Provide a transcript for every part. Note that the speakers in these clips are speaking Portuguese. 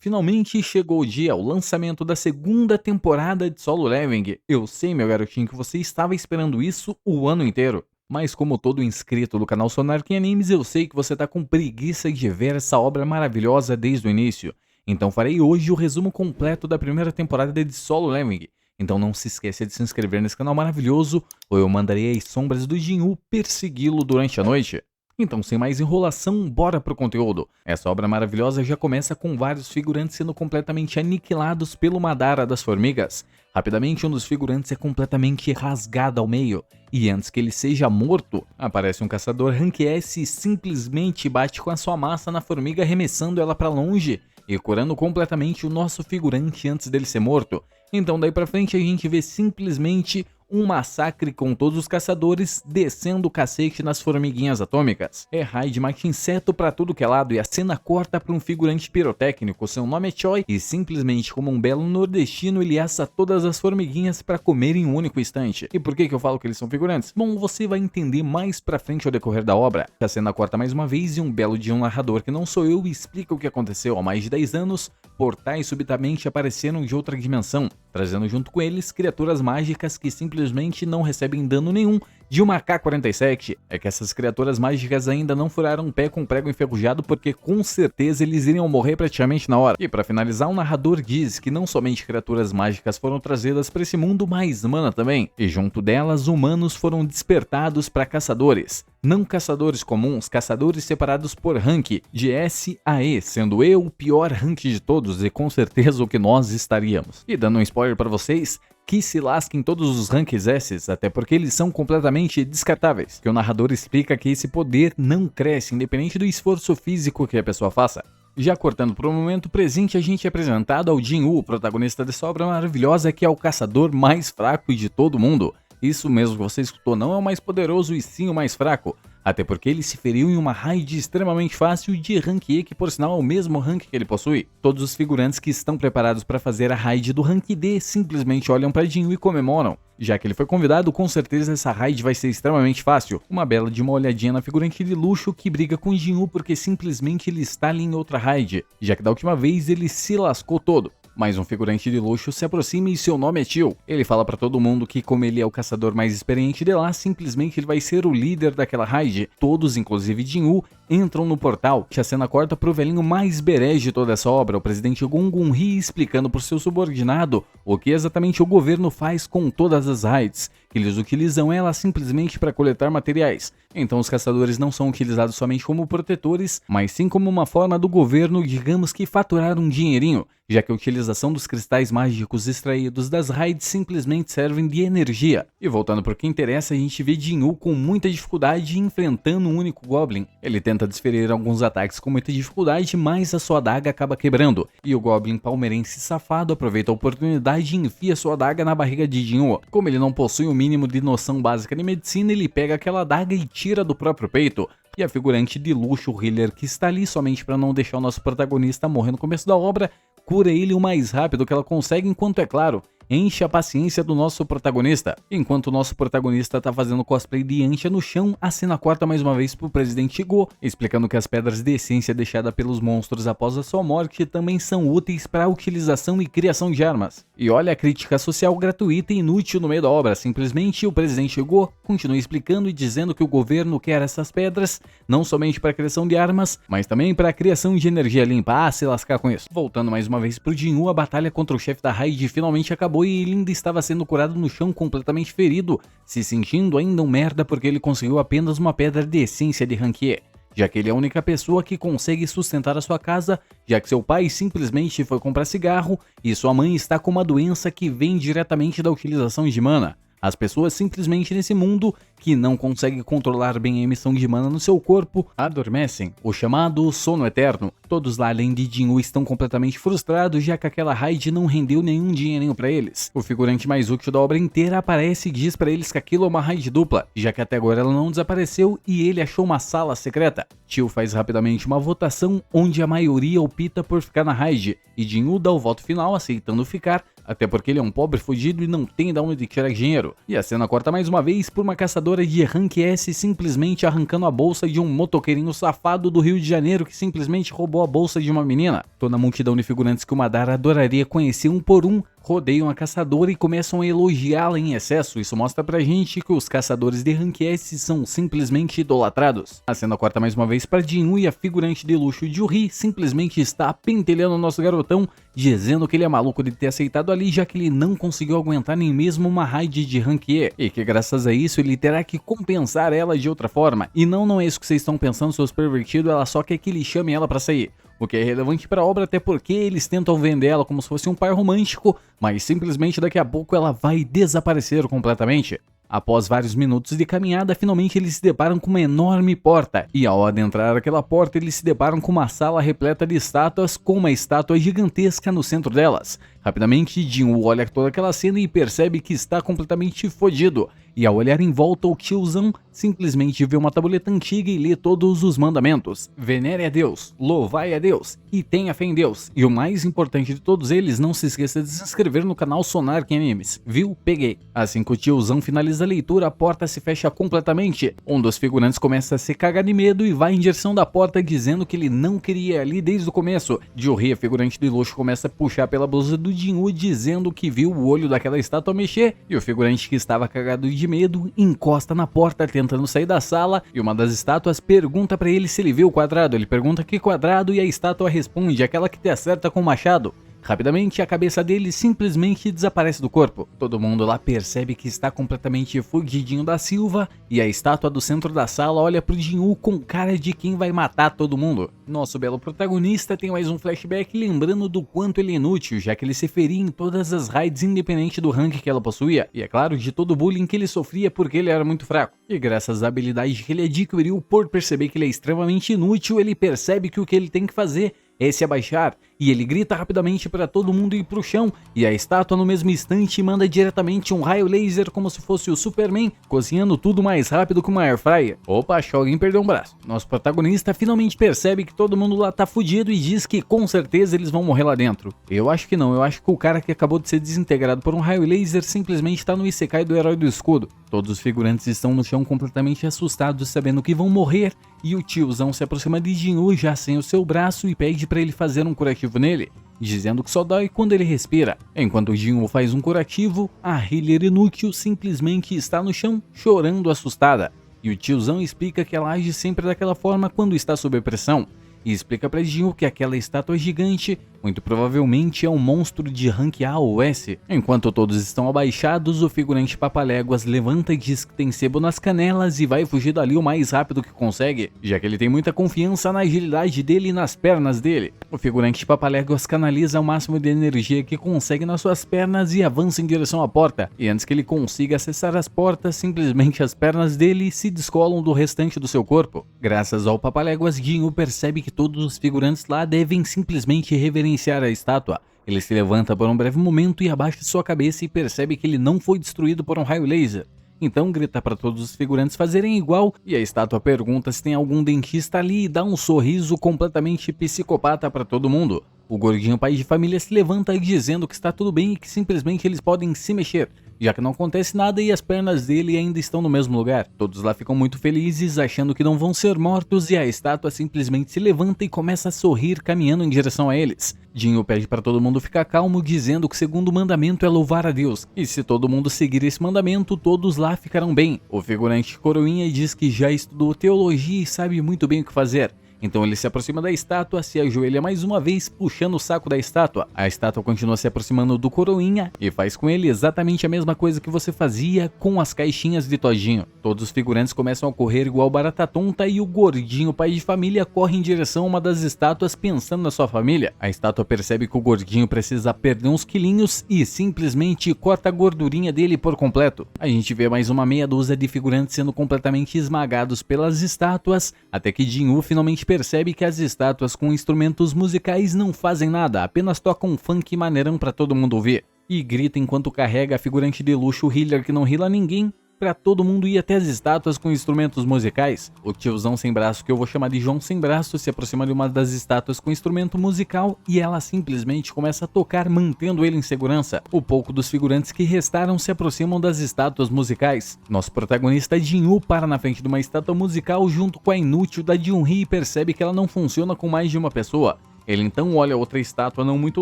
Finalmente chegou o dia, o lançamento da segunda temporada de Solo Leveling. Eu sei, meu garotinho, que você estava esperando isso o ano inteiro. Mas como todo inscrito do canal Sonark Animes, eu sei que você tá com preguiça de ver essa obra maravilhosa desde o início. Então farei hoje o resumo completo da primeira temporada de Solo Leveling. Então não se esqueça de se inscrever nesse canal maravilhoso, ou eu mandarei as sombras do Jinwoo persegui-lo durante a noite. Então, sem mais enrolação, bora pro conteúdo. Essa obra maravilhosa já começa com vários figurantes sendo completamente aniquilados pelo Madara das Formigas. Rapidamente, um dos figurantes é completamente rasgado ao meio, e antes que ele seja morto, aparece um caçador Rank S e simplesmente bate com a sua massa na formiga, arremessando ela pra longe e curando completamente o nosso figurante antes dele ser morto. Então daí pra frente a gente vê simplesmente um massacre com todos os caçadores descendo o cacete nas formiguinhas atômicas. É raid mate inseto pra tudo que é lado e a cena corta pra um figurante pirotécnico, seu nome é Choi, e simplesmente como um belo nordestino ele assa todas as formiguinhas pra comer em um único instante. E por que eu falo que eles são figurantes? Bom, você vai entender mais pra frente ao decorrer da obra. A cena corta mais uma vez e um belo dia um narrador que não sou eu explica o que aconteceu há mais de 10 anos, portais subitamente apareceram de outra dimensão, trazendo junto com eles criaturas mágicas que simplesmente não recebem dano nenhum de uma AK-47. É que essas criaturas mágicas ainda não furaram um pé com prego enferrujado porque com certeza eles iriam morrer praticamente na hora. E para finalizar, o narrador diz que não somente criaturas mágicas foram trazidas para esse mundo, mas mana também. E junto delas, humanos foram despertados para caçadores. Não caçadores comuns, caçadores separados por rank, de S a E, sendo E o pior rank de todos e com certeza o que nós estaríamos. E dando um spoiler para vocês, que se lasquem todos os ranks S, até porque eles são completamente descartáveis, que o narrador explica que esse poder não cresce independente do esforço físico que a pessoa faça. Já cortando para o momento presente, a gente é apresentado ao Jinwoo, protagonista dessa obra maravilhosa que é o caçador mais fraco de todo mundo. Isso mesmo que você escutou, não é o mais poderoso e sim o mais fraco, até porque ele se feriu em uma raid extremamente fácil de rank E, que por sinal é o mesmo rank que ele possui. Todos os figurantes que estão preparados para fazer a raid do rank D simplesmente olham para Jinwoo e comemoram. Já que ele foi convidado, com certeza essa raid vai ser extremamente fácil. Uma bela de uma olhadinha na figurante de luxo que briga com Jinwoo porque simplesmente ele está ali em outra raid, já que da última vez ele se lascou todo. Mas um figurante de luxo se aproxima e seu nome é Tio. Ele fala pra todo mundo que como ele é o caçador mais experiente de lá, simplesmente ele vai ser o líder daquela raid. Todos, inclusive Jinwoo, entram no portal, que a cena corta pro velhinho mais berés de toda essa obra, o presidente Gongun-hee, explicando pro seu subordinado o que exatamente o governo faz com todas as raids, que eles utilizam ela simplesmente para coletar materiais. Então os caçadores não são utilizados somente como protetores, mas sim como uma forma do governo, digamos que faturar um dinheirinho, já que a utilização dos cristais mágicos extraídos das raids simplesmente servem de energia. E voltando pro que interessa, a gente vê Jinwoo com muita dificuldade enfrentando um único Goblin. Ele tenta desferir alguns ataques com muita dificuldade, mas a sua adaga acaba quebrando, e o Goblin palmeirense safado aproveita a oportunidade e enfia sua adaga na barriga de Jinwoo. Como ele não possui o mínimo de noção básica de medicina, ele pega aquela adaga e tira do próprio peito. E a figurante de luxo, o healer, que está ali somente para não deixar o nosso protagonista morrer no começo da obra, cura ele o mais rápido que ela consegue, enquanto, é claro, enche a paciência do nosso protagonista. Enquanto o nosso protagonista tá fazendo cosplay de Yantia no chão, a cena corta mais uma vez pro presidente Go, explicando que as pedras de essência deixadas pelos monstros após a sua morte também são úteis para a utilização e criação de armas. E olha a crítica social gratuita e inútil no meio da obra, simplesmente o presidente Go continua explicando e dizendo que o governo quer essas pedras, não somente para a criação de armas, mas também para a criação de energia limpa. Ah, se lascar com isso. Voltando mais uma vez pro Jinwoo, a batalha contra o chefe da raid finalmente acabou e ele ainda estava sendo curado no chão completamente ferido, se sentindo ainda um merda porque ele conseguiu apenas uma pedra de essência de rank E, já que ele é a única pessoa que consegue sustentar a sua casa, já que seu pai simplesmente foi comprar cigarro e sua mãe está com uma doença que vem diretamente da utilização de mana. As pessoas simplesmente nesse mundo que não conseguem controlar bem a emissão de mana no seu corpo adormecem, o chamado sono eterno. Todos lá além de Jinwoo estão completamente frustrados, já que aquela raid não rendeu nenhum dinheirinho pra eles. O figurante mais útil da obra inteira aparece e diz pra eles que aquilo é uma raid dupla, já que até agora ela não desapareceu e ele achou uma sala secreta. Tio faz rapidamente uma votação onde a maioria opta por ficar na raid, e Jinwoo dá o voto final aceitando ficar, até porque ele é um pobre fudido e não tem de onde tirar dinheiro. E a cena corta mais uma vez por uma caçadora de Rank S simplesmente arrancando a bolsa de um motoqueirinho safado do Rio de Janeiro que simplesmente roubou a bolsa de uma menina. Toda a multidão de figurantes que o Madara adoraria conhecer um por um rodeiam a caçadora e começam a elogiá-la em excesso. Isso mostra pra gente que os caçadores de Rank S são simplesmente idolatrados. A cena corta mais uma vez pra Jinwoo e a figurante de luxo Juri simplesmente está pentelhando o nosso garotão, dizendo que ele é maluco de ter aceitado ali, já que ele não conseguiu aguentar nem mesmo uma raid de Rank E, e que graças a isso ele terá que compensar ela de outra forma. E não é isso que vocês estão pensando, seus pervertidos, ela só quer que ele chame ela pra sair. O que é relevante para a obra, até porque eles tentam vender ela como se fosse um par romântico, mas simplesmente daqui a pouco ela vai desaparecer completamente. Após vários minutos de caminhada, finalmente eles se deparam com uma enorme porta, e ao adentrar aquela porta eles se deparam com uma sala repleta de estátuas, com uma estátua gigantesca no centro delas. Rapidamente, Jinwoo olha toda aquela cena e percebe que está completamente fodido, e ao olhar em volta o tiozão simplesmente vê uma tabuleta antiga e lê todos os mandamentos. Venere a Deus, louvai a Deus e tenha fé em Deus. E o mais importante de todos eles, não se esqueça de se inscrever no canal Sonark Animes, viu? Peguei. Assim que o tiozão finaliza a leitura, a porta se fecha completamente. Um dos figurantes começa a se cagar de medo e vai em direção da porta dizendo que ele não queria ir ali desde o começo. Juri, a figurante de luxo, começa a puxar pela blusa do Jinwoo dizendo que viu o olho daquela estátua mexer, e o figurante que estava cagado de medo encosta na porta tentando sair da sala, e uma das estátuas pergunta pra ele se ele viu o quadrado. Ele pergunta que quadrado e a estátua responde: aquela que te acerta com o machado. Rapidamente, a cabeça dele simplesmente desaparece do corpo. Todo mundo lá percebe que está completamente fugidinho da Silva, e a estátua do centro da sala olha pro Jinwoo com cara de quem vai matar todo mundo. Nosso belo protagonista tem mais um flashback lembrando do quanto ele é inútil, já que ele se feria em todas as raids independente do rank que ela possuía, e é claro, de todo o bullying que ele sofria porque ele era muito fraco. E graças à habilidade que ele adquiriu por perceber que ele é extremamente inútil, ele percebe que o que ele tem que fazer é se abaixar, e ele grita rapidamente para todo mundo ir pro chão, e a estátua no mesmo instante manda diretamente um raio laser como se fosse o Superman, cozinhando tudo mais rápido que uma airfryer. Opa, acho que alguém perdeu um braço. Nosso protagonista finalmente percebe que todo mundo lá tá fudido e diz que com certeza eles vão morrer lá dentro. Eu acho que não, eu acho que o cara que acabou de ser desintegrado por um raio laser simplesmente tá no Isekai do Herói do Escudo. Todos os figurantes estão no chão completamente assustados, sabendo que vão morrer, e o tiozão se aproxima de Jinwoo já sem o seu braço e pede para ele fazer um curativo nele, dizendo que só dói quando ele respira. Enquanto Jinwoo faz um curativo, a healer inútil simplesmente está no chão, chorando assustada, e o tiozão explica que ela age sempre daquela forma quando está sob pressão, e explica para Jinwoo que aquela estátua gigante muito provavelmente é um monstro de rank A ou S. Enquanto todos estão abaixados, o figurante Papaléguas levanta e diz que tem sebo nas canelas e vai fugir dali o mais rápido que consegue, já que ele tem muita confiança na agilidade dele e nas pernas dele. O figurante Papaléguas canaliza o máximo de energia que consegue nas suas pernas e avança em direção à porta, e antes que ele consiga acessar as portas, simplesmente as pernas dele se descolam do restante do seu corpo. Graças ao Papaléguas, Jinwoo percebe que todos os figurantes lá devem simplesmente reverenciar a estátua. Ele se levanta por um breve momento e abaixa sua cabeça e percebe que ele não foi destruído por um raio laser. Então grita para todos os figurantes fazerem igual, e a estátua pergunta se tem algum dentista ali e dá um sorriso completamente psicopata para todo mundo. O gordinho pai de família se levanta dizendo que está tudo bem e que simplesmente eles podem se mexer, já que não acontece nada e as pernas dele ainda estão no mesmo lugar. Todos lá ficam muito felizes, achando que não vão ser mortos, e a estátua simplesmente se levanta e começa a sorrir caminhando em direção a eles. Jinwoo pede para todo mundo ficar calmo, dizendo que o segundo mandamento é louvar a Deus, e se todo mundo seguir esse mandamento, todos lá ficarão bem. O figurante Coroinha diz que já estudou teologia e sabe muito bem o que fazer. Então ele se aproxima da estátua, se ajoelha mais uma vez, puxando o saco da estátua. A estátua continua se aproximando do Coroinha e faz com ele exatamente a mesma coisa que você fazia com as caixinhas de todinho. Todos os figurantes começam a correr igual barata tonta e o gordinho pai de família corre em direção a uma das estátuas pensando na sua família. A estátua percebe que o gordinho precisa perder uns quilinhos e simplesmente corta a gordurinha dele por completo. A gente vê mais uma meia dúzia de figurantes sendo completamente esmagados pelas estátuas, até que Jinwoo finalmente percebe que as estátuas com instrumentos musicais não fazem nada, apenas tocam funk maneirão pra todo mundo ouvir. E grita enquanto carrega a figurante de luxo healer que não heala ninguém, pra todo mundo ir até as estátuas com instrumentos musicais. O tiozão sem braço, que eu vou chamar de João sem braço, se aproxima de uma das estátuas com instrumento musical e ela simplesmente começa a tocar, mantendo ele em segurança. O pouco dos figurantes que restaram se aproximam das estátuas musicais. Nosso protagonista Jin-Woo para na frente de uma estátua musical junto com a inútil da Jun-Hee e percebe que ela não funciona com mais de uma pessoa. Ele então olha outra estátua não muito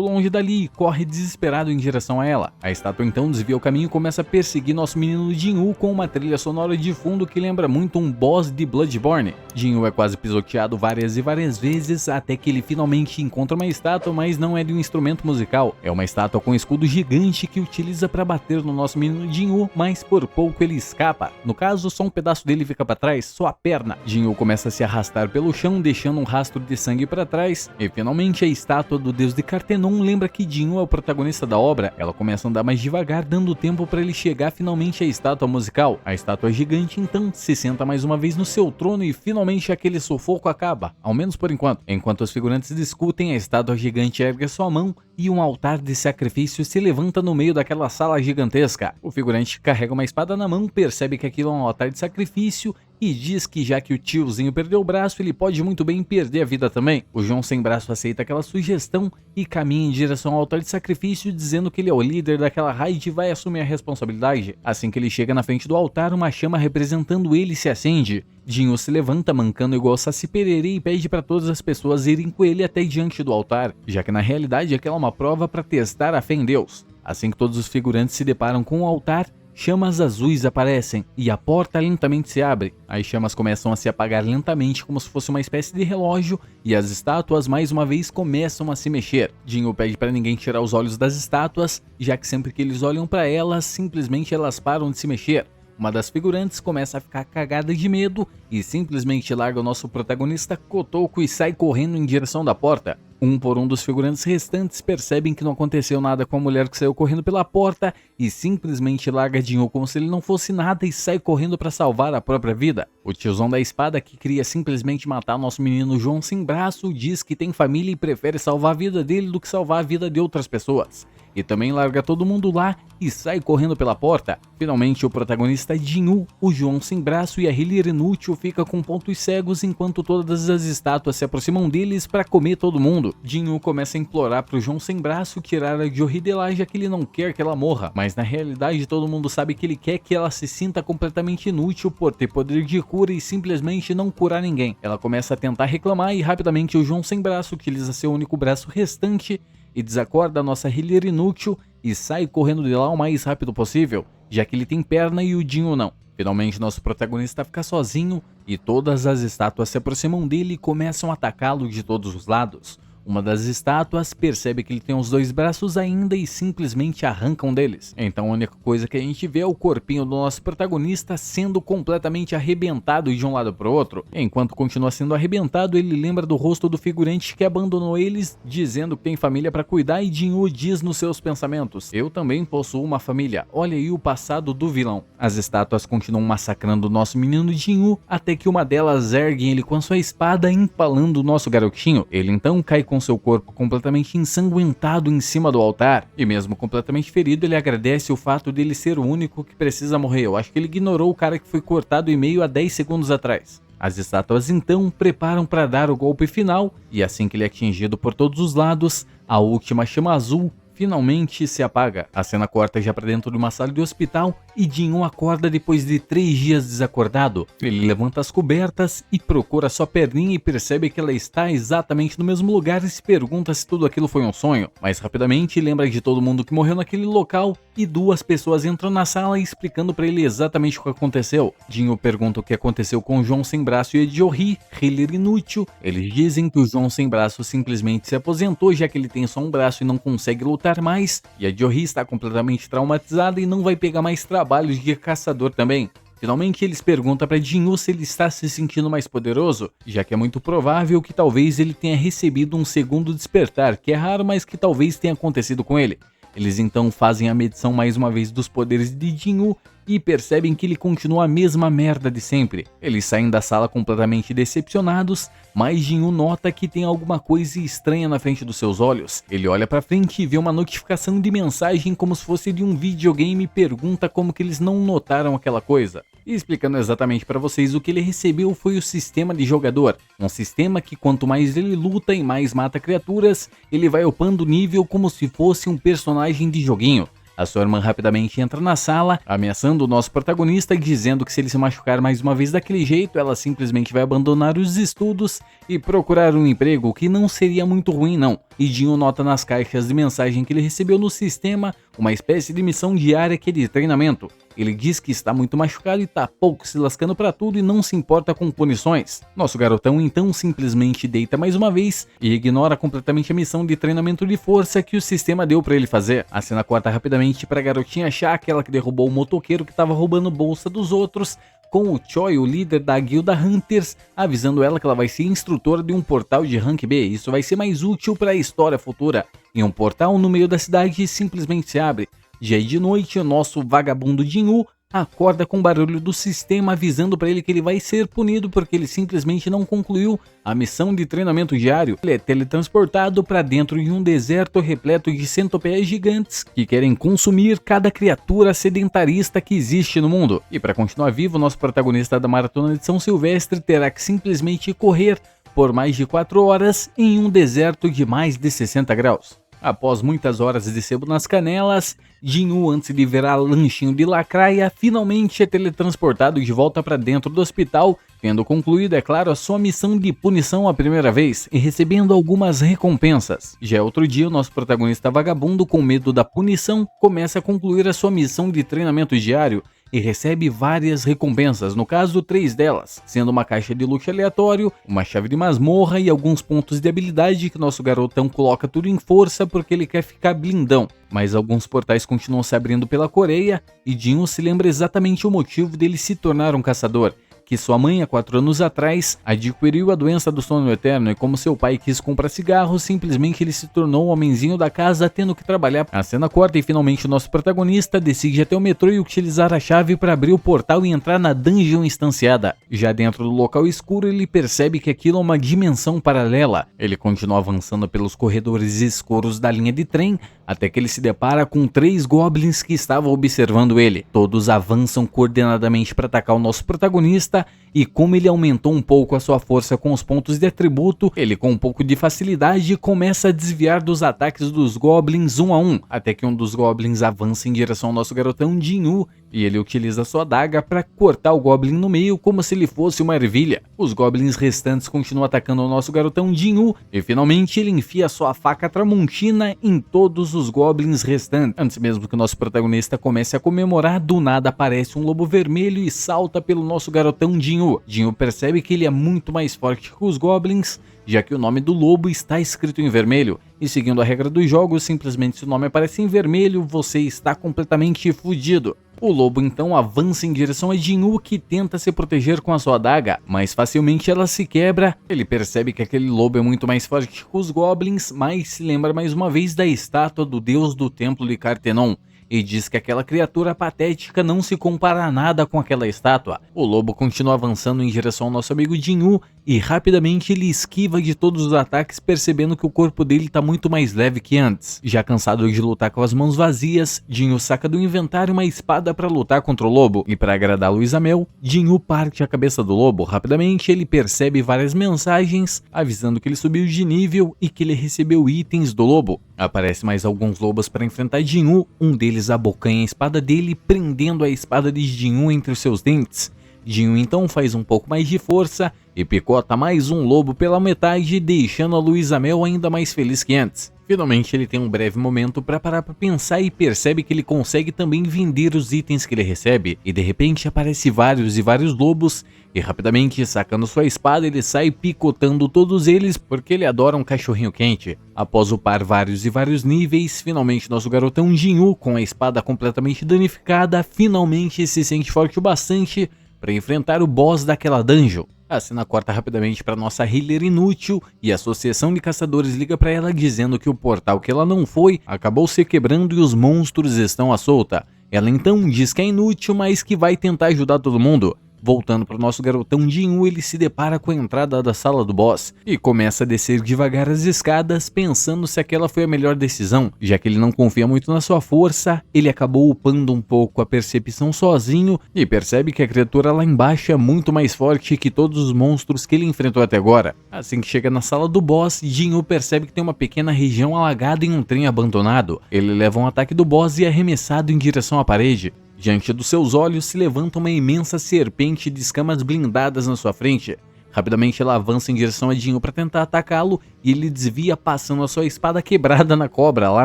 longe dali e corre desesperado em direção a ela. A estátua então desvia o caminho e começa a perseguir nosso menino Jin-Woo com uma trilha sonora de fundo que lembra muito um boss de Bloodborne. Jin-Woo é quase pisoteado várias e várias vezes até que ele finalmente encontra uma estátua, mas não é de um instrumento musical. É uma estátua com um escudo gigante que utiliza para bater no nosso menino Jin-Woo, mas por pouco ele escapa. No caso, só um pedaço dele fica para trás, só a perna. Jin-Woo começa a se arrastar pelo chão, deixando um rastro de sangue para trás e finalmente a estátua do deus de Cartenon lembra que Jin-Woo é o protagonista da obra. Ela começa a andar mais devagar, dando tempo para ele chegar finalmente à estátua musical. A estátua gigante então se senta mais uma vez no seu trono e finalmente aquele sufoco acaba, ao menos por enquanto. Enquanto os figurantes discutem, a estátua gigante ergue sua mão e um altar de sacrifício se levanta no meio daquela sala gigantesca. O figurante carrega uma espada na mão, percebe que aquilo é um altar de sacrifício e diz que já que o tiozinho perdeu o braço, ele pode muito bem perder a vida também. O João sem braço aceita aquela sugestão e caminha em direção ao altar de sacrifício, dizendo que ele é o líder daquela raid e vai assumir a responsabilidade. Assim que ele chega na frente do altar, uma chama representando ele se acende. Jin-Woo se levanta mancando igual Saci Pererê e pede para todas as pessoas irem com ele até diante do altar, já que na realidade aquela é uma prova para testar a fé em Deus. Assim que todos os figurantes se deparam com o altar, chamas azuis aparecem e a porta lentamente se abre. As chamas começam a se apagar lentamente como se fosse uma espécie de relógio e as estátuas mais uma vez começam a se mexer. Jin-Woo pede para ninguém tirar os olhos das estátuas, já que sempre que eles olham para elas, simplesmente elas param de se mexer. Uma das figurantes começa a ficar cagada de medo e simplesmente larga o nosso protagonista Kotoko e sai correndo em direção da porta. Um por um dos figurantes restantes percebem que não aconteceu nada com a mulher que saiu correndo pela porta e simplesmente larga Jin-Woo como se ele não fosse nada e sai correndo para salvar a própria vida. O tiozão da espada, que queria simplesmente matar nosso menino João sem braço, diz que tem família e prefere salvar a vida dele do que salvar a vida de outras pessoas. E também larga todo mundo lá e sai correndo pela porta. Finalmente o protagonista Jin-Woo, o João sem braço e a healer inútil fica com pontos cegos enquanto todas as estátuas se aproximam deles para comer todo mundo. Jin-Woo começa a implorar pro João sem braço tirar a Jun-Hee de lá, já que ele não quer que ela morra, mas na realidade todo mundo sabe que ele quer que ela se sinta completamente inútil por ter poder de cura e simplesmente não curar ninguém. Ela começa a tentar reclamar e rapidamente o João sem braço utiliza seu único braço restante e desacorda a nossa healer inútil e sai correndo de lá o mais rápido possível, já que ele tem perna e o Jin-Woo não. Finalmente nosso protagonista fica sozinho e todas as estátuas se aproximam dele e começam a atacá-lo de todos os lados. Uma das estátuas percebe que ele tem os dois braços ainda e simplesmente arranca um deles. Então a única coisa que a gente vê é o corpinho do nosso protagonista sendo completamente arrebentado de um lado para o outro. Enquanto continua sendo arrebentado, ele lembra do rosto do figurante que abandonou eles, dizendo que tem família para cuidar, e Jin-Woo diz nos seus pensamentos: eu também possuo uma família, olha aí o passado do vilão. As estátuas continuam massacrando o nosso menino Jin-Woo, até que uma delas ergue ele com a sua espada empalando o nosso garotinho. Ele então cai com seu corpo completamente ensanguentado em cima do altar, e mesmo completamente ferido, ele agradece o fato dele ser o único que precisa morrer. Eu acho que ele ignorou o cara que foi cortado em meio a 10 segundos atrás. As estátuas então preparam para dar o golpe final, e assim que ele é atingido por todos os lados, a última chama azul finalmente se apaga. A cena corta já para dentro de uma sala de hospital e Jin-Woo acorda depois de 3 dias desacordado. Ele levanta as cobertas e procura sua perninha e percebe que ela está exatamente no mesmo lugar e se pergunta se tudo aquilo foi um sonho. Mas rapidamente lembra de todo mundo que morreu naquele local e 2 pessoas entram na sala explicando para ele exatamente o que aconteceu. Jin-Woo pergunta o que aconteceu com o João sem braço e a Jun-Hee, healer inútil. Eles dizem que o João sem braço simplesmente se aposentou, já que ele tem só um braço e não consegue lutar mais, e a Jun-Hee está completamente traumatizada e não vai pegar mais trabalhos de caçador também. Finalmente eles perguntam para Jin-Woo se ele está se sentindo mais poderoso, já que é muito provável que talvez ele tenha recebido um segundo despertar, que é raro, mas que talvez tenha acontecido com ele. Eles então fazem a medição mais uma vez dos poderes de Jin-Woo e percebem que ele continua a mesma merda de sempre. Eles saem da sala completamente decepcionados, mas Jin-Woo nota que tem alguma coisa estranha na frente dos seus olhos. Ele olha pra frente e vê uma notificação de mensagem como se fosse de um videogame e pergunta como que eles não notaram aquela coisa. E explicando exatamente para vocês, o que ele recebeu foi o sistema de jogador, um sistema que quanto mais ele luta e mais mata criaturas, ele vai upando o nível como se fosse um personagem de joguinho. A sua irmã rapidamente entra na sala, ameaçando o nosso protagonista, dizendo que se ele se machucar mais uma vez daquele jeito, ela simplesmente vai abandonar os estudos e procurar um emprego, que não seria muito ruim não. E Jin-Woo nota nas caixas de mensagem que ele recebeu no sistema uma espécie de missão diária que é de treinamento. Ele diz que está muito machucado e tá pouco se lascando pra tudo e não se importa com punições. Nosso garotão então simplesmente deita mais uma vez e ignora completamente a missão de treinamento de força que o sistema deu pra ele fazer. A cena corta rapidamente pra garotinha achar aquela que derrubou o motoqueiro que tava roubando bolsa dos outros, com o Choi, o líder da guilda Hunters, avisando ela que ela vai ser instrutora de um portal de Rank B. Isso vai ser mais útil para a história futura. E um portal no meio da cidade simplesmente se abre. Já de noite, o nosso vagabundo Jin-Woo acorda com o barulho do sistema avisando para ele que ele vai ser punido porque ele simplesmente não concluiu a missão de treinamento diário. Ele é teletransportado para dentro de um deserto repleto de centopeias gigantes que querem consumir cada criatura sedentarista que existe no mundo. E para continuar vivo, nosso protagonista da Maratona de São Silvestre terá que simplesmente correr por mais de 4 horas em um deserto de mais de 60 graus. Após muitas horas de sebo nas canelas, Jin-Woo, antes de virar lanchinho de lacraia, finalmente é teletransportado de volta para dentro do hospital, tendo concluído, é claro, a sua missão de punição a primeira vez e recebendo algumas recompensas. Já outro dia, o nosso protagonista vagabundo, com medo da punição, começa a concluir a sua missão de treinamento diário e recebe várias recompensas, no caso 3 delas, sendo uma caixa de luxo aleatório, uma chave de masmorra e alguns pontos de habilidade que nosso garotão coloca tudo em força porque ele quer ficar blindão. Mas alguns portais continuam se abrindo pela Coreia e Jin-Woo se lembra exatamente o motivo dele se tornar um caçador. Que sua mãe, há 4 anos atrás, adquiriu a doença do sono eterno e como seu pai quis comprar cigarros, simplesmente ele se tornou o homenzinho da casa, tendo que trabalhar. A cena corta e finalmente o nosso protagonista decide ir até o metrô e utilizar a chave para abrir o portal e entrar na dungeon instanciada. Já dentro do local escuro, ele percebe que aquilo é uma dimensão paralela. Ele continua avançando pelos corredores escuros da linha de trem, até que ele se depara com 3 goblins que estavam observando ele. Todos avançam coordenadamente para atacar o nosso protagonista, e como ele aumentou um pouco a sua força com os pontos de atributo, ele com um pouco de facilidade começa a desviar dos ataques dos goblins um a um, até que um dos goblins avança em direção ao nosso garotão Jin-Woo, e ele utiliza sua adaga para cortar o goblin no meio como se ele fosse uma ervilha. Os goblins restantes continuam atacando o nosso garotão Jin-Woo, e finalmente ele enfia sua faca tramontina em todos os goblins restantes. Antes mesmo que o nosso protagonista comece a comemorar, do nada aparece um lobo vermelho e salta pelo nosso garotão Jin-Woo. Jin-Woo percebe que ele é muito mais forte que os goblins, já que o nome do lobo está escrito em vermelho, e seguindo a regra dos jogos, simplesmente se o nome aparece em vermelho, você está completamente fudido. O lobo então avança em direção a Jin-Woo, que tenta se proteger com a sua adaga, mas facilmente ela se quebra. Ele percebe que aquele lobo é muito mais forte que os goblins, mas se lembra mais uma vez da estátua do deus do templo de Cartenon, e diz que aquela criatura patética não se compara a nada com aquela estátua. O lobo continua avançando em direção ao nosso amigo Jin-Woo e rapidamente ele esquiva de todos os ataques, percebendo que o corpo dele está muito mais leve que antes. Já cansado de lutar com as mãos vazias, Jin-Woo saca do inventário uma espada para lutar contra o lobo, e para agradar Luísa Mel, Jin-Woo parte a cabeça do lobo. Rapidamente ele percebe várias mensagens avisando que ele subiu de nível e que ele recebeu itens do lobo. Aparece mais alguns lobos para enfrentar Jin-Woo, um deles abocanha a espada dele, prendendo a espada de Jin-Woo entre os seus dentes. Jin-Woo então faz um pouco mais de força e picota mais um lobo pela metade, deixando a Luísa Mel ainda mais feliz que antes. Finalmente ele tem um breve momento para parar para pensar e percebe que ele consegue também vender os itens que ele recebe, e de repente aparece vários e vários lobos, e rapidamente sacando sua espada ele sai picotando todos eles porque ele adora um cachorrinho quente. Após upar vários e vários níveis, finalmente nosso garotão Jin-Woo, com a espada completamente danificada, finalmente se sente forte o bastante para enfrentar o boss daquela dungeon. A cena corta rapidamente para nossa healer inútil e a associação de caçadores liga para ela dizendo que o portal que ela não foi acabou se quebrando e os monstros estão à solta. Ela então diz que é inútil, mas que vai tentar ajudar todo mundo. Voltando para o nosso garotão Jin-Woo, ele se depara com a entrada da sala do boss e começa a descer devagar as escadas, pensando se aquela foi a melhor decisão. Já que ele não confia muito na sua força, ele acabou upando um pouco a percepção sozinho e percebe que a criatura lá embaixo é muito mais forte que todos os monstros que ele enfrentou até agora. Assim que chega na sala do boss, Jin-Woo percebe que tem uma pequena região alagada em um trem abandonado. Ele leva um ataque do boss e é arremessado em direção à parede. Diante dos seus olhos se levanta uma imensa serpente de escamas blindadas na sua frente. Rapidamente ela avança em direção a Jin-Woo para tentar atacá-lo e ele desvia passando a sua espada quebrada na cobra lá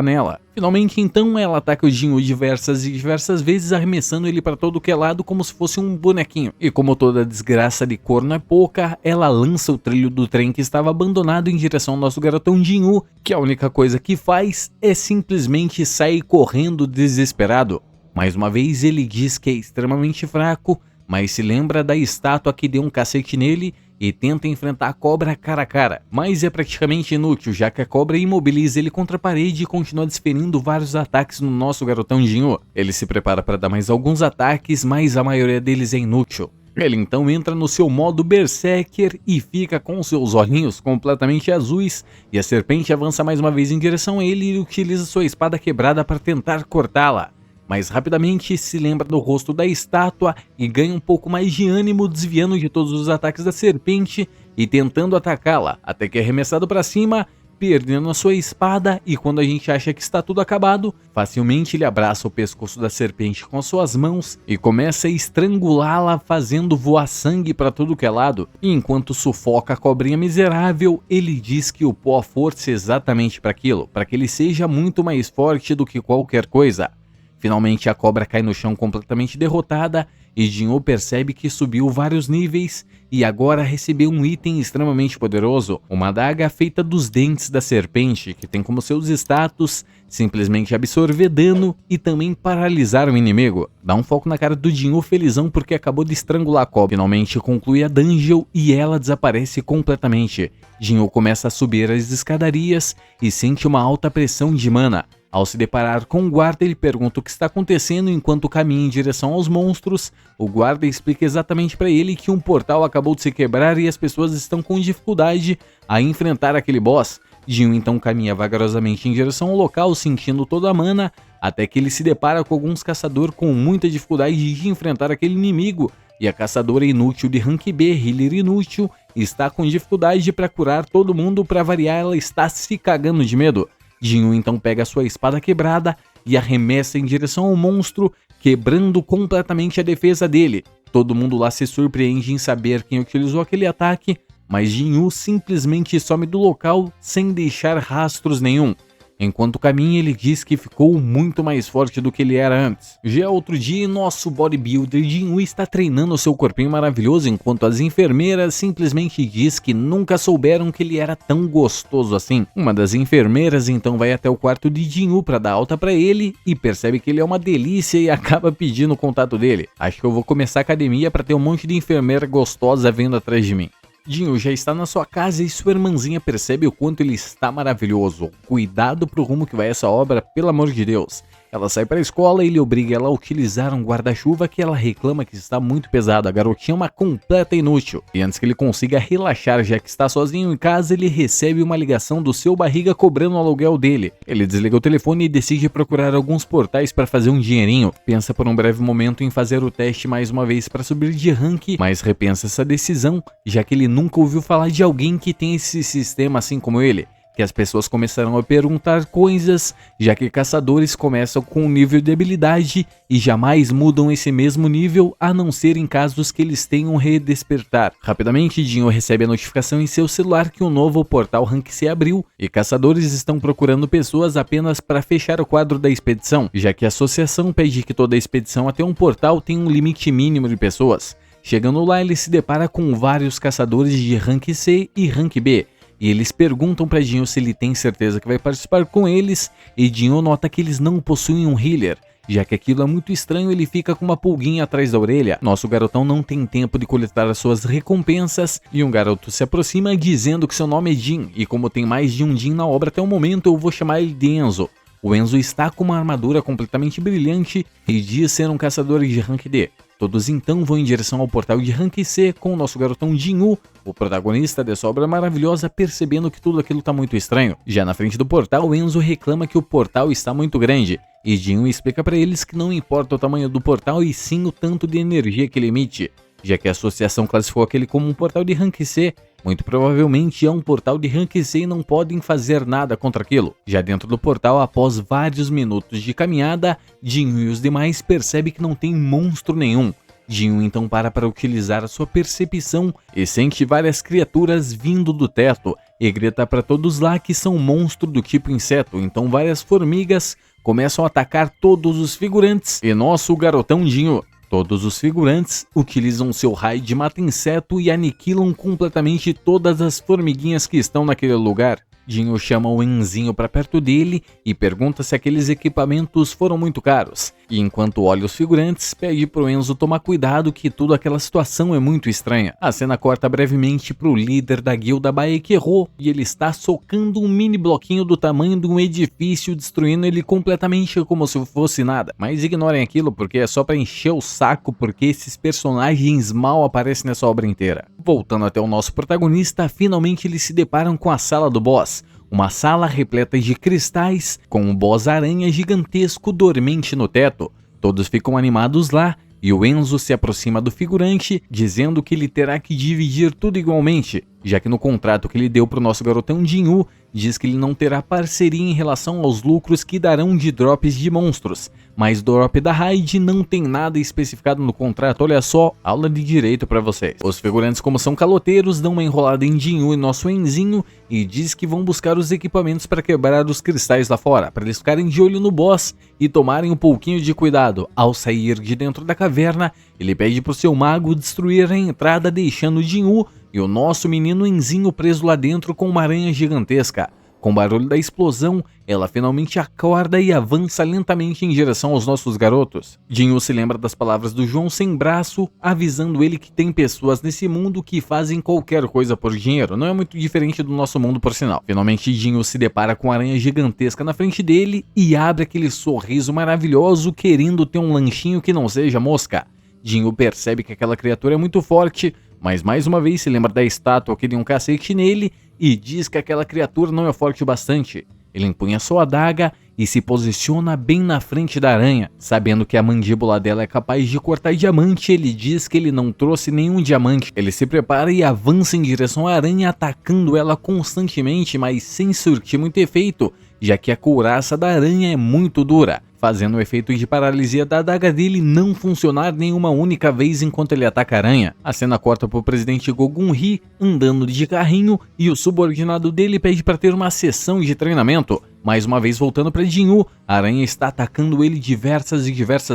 nela. Finalmente então ela ataca o Jin-Woo diversas vezes, arremessando ele para todo que é lado como se fosse um bonequinho. E como toda desgraça de corno é pouca, ela lança o trilho do trem que estava abandonado em direção ao nosso garotão Jin-Woo, que a única coisa que faz é simplesmente sair correndo desesperado. Mais uma vez ele diz que é extremamente fraco, mas se lembra da estátua que deu um cacete nele e tenta enfrentar a cobra cara a cara. Mas é praticamente inútil, já que a cobra imobiliza ele contra a parede e continua desferindo vários ataques no nosso garotão Jin-Woo. Ele se prepara para dar mais alguns ataques, mas a maioria deles é inútil. Ele então entra no seu modo Berserker e fica com seus olhinhos completamente azuis, e a serpente avança mais uma vez em direção a ele e utiliza sua espada quebrada para tentar cortá-la. Mas rapidamente se lembra do rosto da estátua e ganha um pouco mais de ânimo, desviando de todos os ataques da serpente e tentando atacá-la, até que é arremessado para cima, perdendo a sua espada, e quando a gente acha que está tudo acabado, facilmente ele abraça o pescoço da serpente com as suas mãos e começa a estrangulá-la, fazendo voar sangue para tudo que é lado. E enquanto sufoca a cobrinha miserável, ele diz que upou a força exatamente para aquilo, para que ele seja muito mais forte do que qualquer coisa. Finalmente a cobra cai no chão completamente derrotada e Jin-Woo percebe que subiu vários níveis e agora recebeu um item extremamente poderoso, uma adaga feita dos dentes da serpente, que tem como seus status simplesmente absorver dano e também paralisar o inimigo. Dá um foco na cara do Jin-Woo felizão porque acabou de estrangular a cobra. Finalmente conclui a dungeon e ela desaparece completamente. Jin-Woo começa a subir as escadarias e sente uma alta pressão de mana. Ao se deparar com o guarda, ele pergunta o que está acontecendo enquanto caminha em direção aos monstros. O guarda explica exatamente para ele que um portal acabou de se quebrar e as pessoas estão com dificuldade a enfrentar aquele boss. Jin-Woo então caminha vagarosamente em direção ao local, sentindo toda a mana, até que ele se depara com alguns caçadores com muita dificuldade de enfrentar aquele inimigo. E a caçadora inútil de rank B, healer inútil, está com dificuldade para curar todo mundo. Para variar, ela está se cagando de medo. Jin-Woo então pega sua espada quebrada e arremessa em direção ao monstro, quebrando completamente a defesa dele. Todo mundo lá se surpreende em saber quem utilizou aquele ataque, mas Jin-Woo simplesmente some do local sem deixar rastros nenhum. Enquanto caminha, ele diz que ficou muito mais forte do que ele era antes. Já é outro dia e nosso bodybuilder Jin-Woo está treinando seu corpinho maravilhoso, enquanto as enfermeiras simplesmente diz que nunca souberam que ele era tão gostoso assim. Uma das enfermeiras então vai até o quarto de Jin-Woo para dar alta para ele e percebe que ele é uma delícia e acaba pedindo o contato dele. Acho que eu vou começar a academia para ter um monte de enfermeira gostosa vindo atrás de mim. Jin-Woo já está na sua casa e sua irmãzinha percebe o quanto ele está maravilhoso. Cuidado pro rumo que vai essa obra, pelo amor de Deus. Ela sai para a escola e ele obriga ela a utilizar um guarda-chuva que ela reclama que está muito pesado. A garotinha é uma completa inútil. E antes que ele consiga relaxar, já que está sozinho em casa, ele recebe uma ligação do seu barriga cobrando o aluguel dele. Ele desliga o telefone e decide procurar alguns portais para fazer um dinheirinho. Pensa por um breve momento em fazer o teste mais uma vez para subir de rank, mas repensa essa decisão, já que ele nunca ouviu falar de alguém que tem esse sistema assim como ele. Que as pessoas começaram a perguntar coisas, já que caçadores começam com um nível de habilidade e jamais mudam esse mesmo nível, a não ser em casos que eles tenham redespertar. Rapidamente, Jin-Woo recebe a notificação em seu celular que um novo portal Rank C abriu e caçadores estão procurando pessoas apenas para fechar o quadro da expedição, já que a associação pede que toda a expedição até um portal tenha um limite mínimo de pessoas. Chegando lá, ele se depara com vários caçadores de Rank C e Rank B. E eles perguntam para Jin-Woo se ele tem certeza que vai participar com eles, e Jin-Woo nota que eles não possuem um healer. Já que aquilo é muito estranho, ele fica com uma pulguinha atrás da orelha. Nosso garotão não tem tempo de coletar as suas recompensas, e um garoto se aproxima dizendo que seu nome é Jin, e como tem mais de um Jin na obra até o momento, eu vou chamar ele de Enzo. O Enzo está com uma armadura completamente brilhante e diz ser um caçador de Rank D. Todos então vão em direção ao portal de Rank C com o nosso garotão Jinwoo, o protagonista dessa obra maravilhosa, percebendo que tudo aquilo tá muito estranho. Já na frente do portal, Enzo reclama que o portal está muito grande, e Jinwoo explica para eles que não importa o tamanho do portal e sim o tanto de energia que ele emite. Já que a associação classificou aquele como um portal de Rank C, muito provavelmente é um portal de Rank C e não podem fazer nada contra aquilo. Já dentro do portal, após vários minutos de caminhada, Jinwoo e os demais percebem que não tem monstro nenhum. Jinwoo então para utilizar a sua percepção e sente várias criaturas vindo do teto e grita para todos lá que são monstros do tipo inseto, então várias formigas começam a atacar todos os figurantes e nosso garotão Jinwoo. Todos os figurantes utilizam seu raio de mata-inseto e aniquilam completamente todas as formiguinhas que estão naquele lugar. Jinwoo chama o Enzinho para perto dele e pergunta se aqueles equipamentos foram muito caros. E enquanto olha os figurantes, pede pro Enzo tomar cuidado que toda aquela situação é muito estranha. A cena corta brevemente pro líder da guilda Baekero e ele está socando um mini bloquinho do tamanho de um edifício, destruindo ele completamente como se fosse nada. Mas ignorem aquilo porque é só para encher o saco, porque esses personagens mal aparecem nessa obra inteira. Voltando até o nosso protagonista, finalmente eles se deparam com a sala do boss. Uma sala repleta de cristais, com um boss aranha gigantesco dormente no teto. Todos ficam animados lá, e o Enzo se aproxima do figurante, dizendo que ele terá que dividir tudo igualmente, já que no contrato que ele deu para o nosso garotão Jinwoo, diz que ele não terá parceria em relação aos lucros que darão de drops de monstros, mas drop da raid não tem nada especificado no contrato. Olha só, aula de direito para vocês. Os figurantes, como são caloteiros, dão uma enrolada em Jinwoo e nosso Enzinho e diz que vão buscar os equipamentos para quebrar os cristais lá fora, para eles ficarem de olho no boss e tomarem um pouquinho de cuidado. Ao sair de dentro da caverna, ele pede pro seu mago destruir a entrada, deixando Jinwoo e o nosso menino Enzinho preso lá dentro com uma aranha gigantesca. Com o barulho da explosão, ela finalmente acorda e avança lentamente em direção aos nossos garotos. Jinwoo se lembra das palavras do João sem braço, avisando ele que tem pessoas nesse mundo que fazem qualquer coisa por dinheiro. Não é muito diferente do nosso mundo, por sinal. Finalmente, Jinwoo se depara com uma aranha gigantesca na frente dele e abre aquele sorriso maravilhoso, querendo ter um lanchinho que não seja mosca. Jinwoo percebe que aquela criatura é muito forte, mas mais uma vez se lembra da estátua que deu um cacete nele e diz que aquela criatura não é forte o bastante. Ele empunha sua adaga e se posiciona bem na frente da aranha. Sabendo que a mandíbula dela é capaz de cortar diamante, ele diz que ele não trouxe nenhum diamante. Ele se prepara e avança em direção à aranha, atacando ela constantemente, mas sem surtir muito efeito, já que a couraça da aranha é muito dura, fazendo o efeito de paralisia da adaga dele não funcionar nenhuma única vez enquanto ele ataca a aranha. A cena corta pro presidente Gogun-Hee andando de carrinho e o subordinado dele pede para ter uma sessão de treinamento. Mais uma vez voltando para Jinwoo, a aranha está atacando ele diversas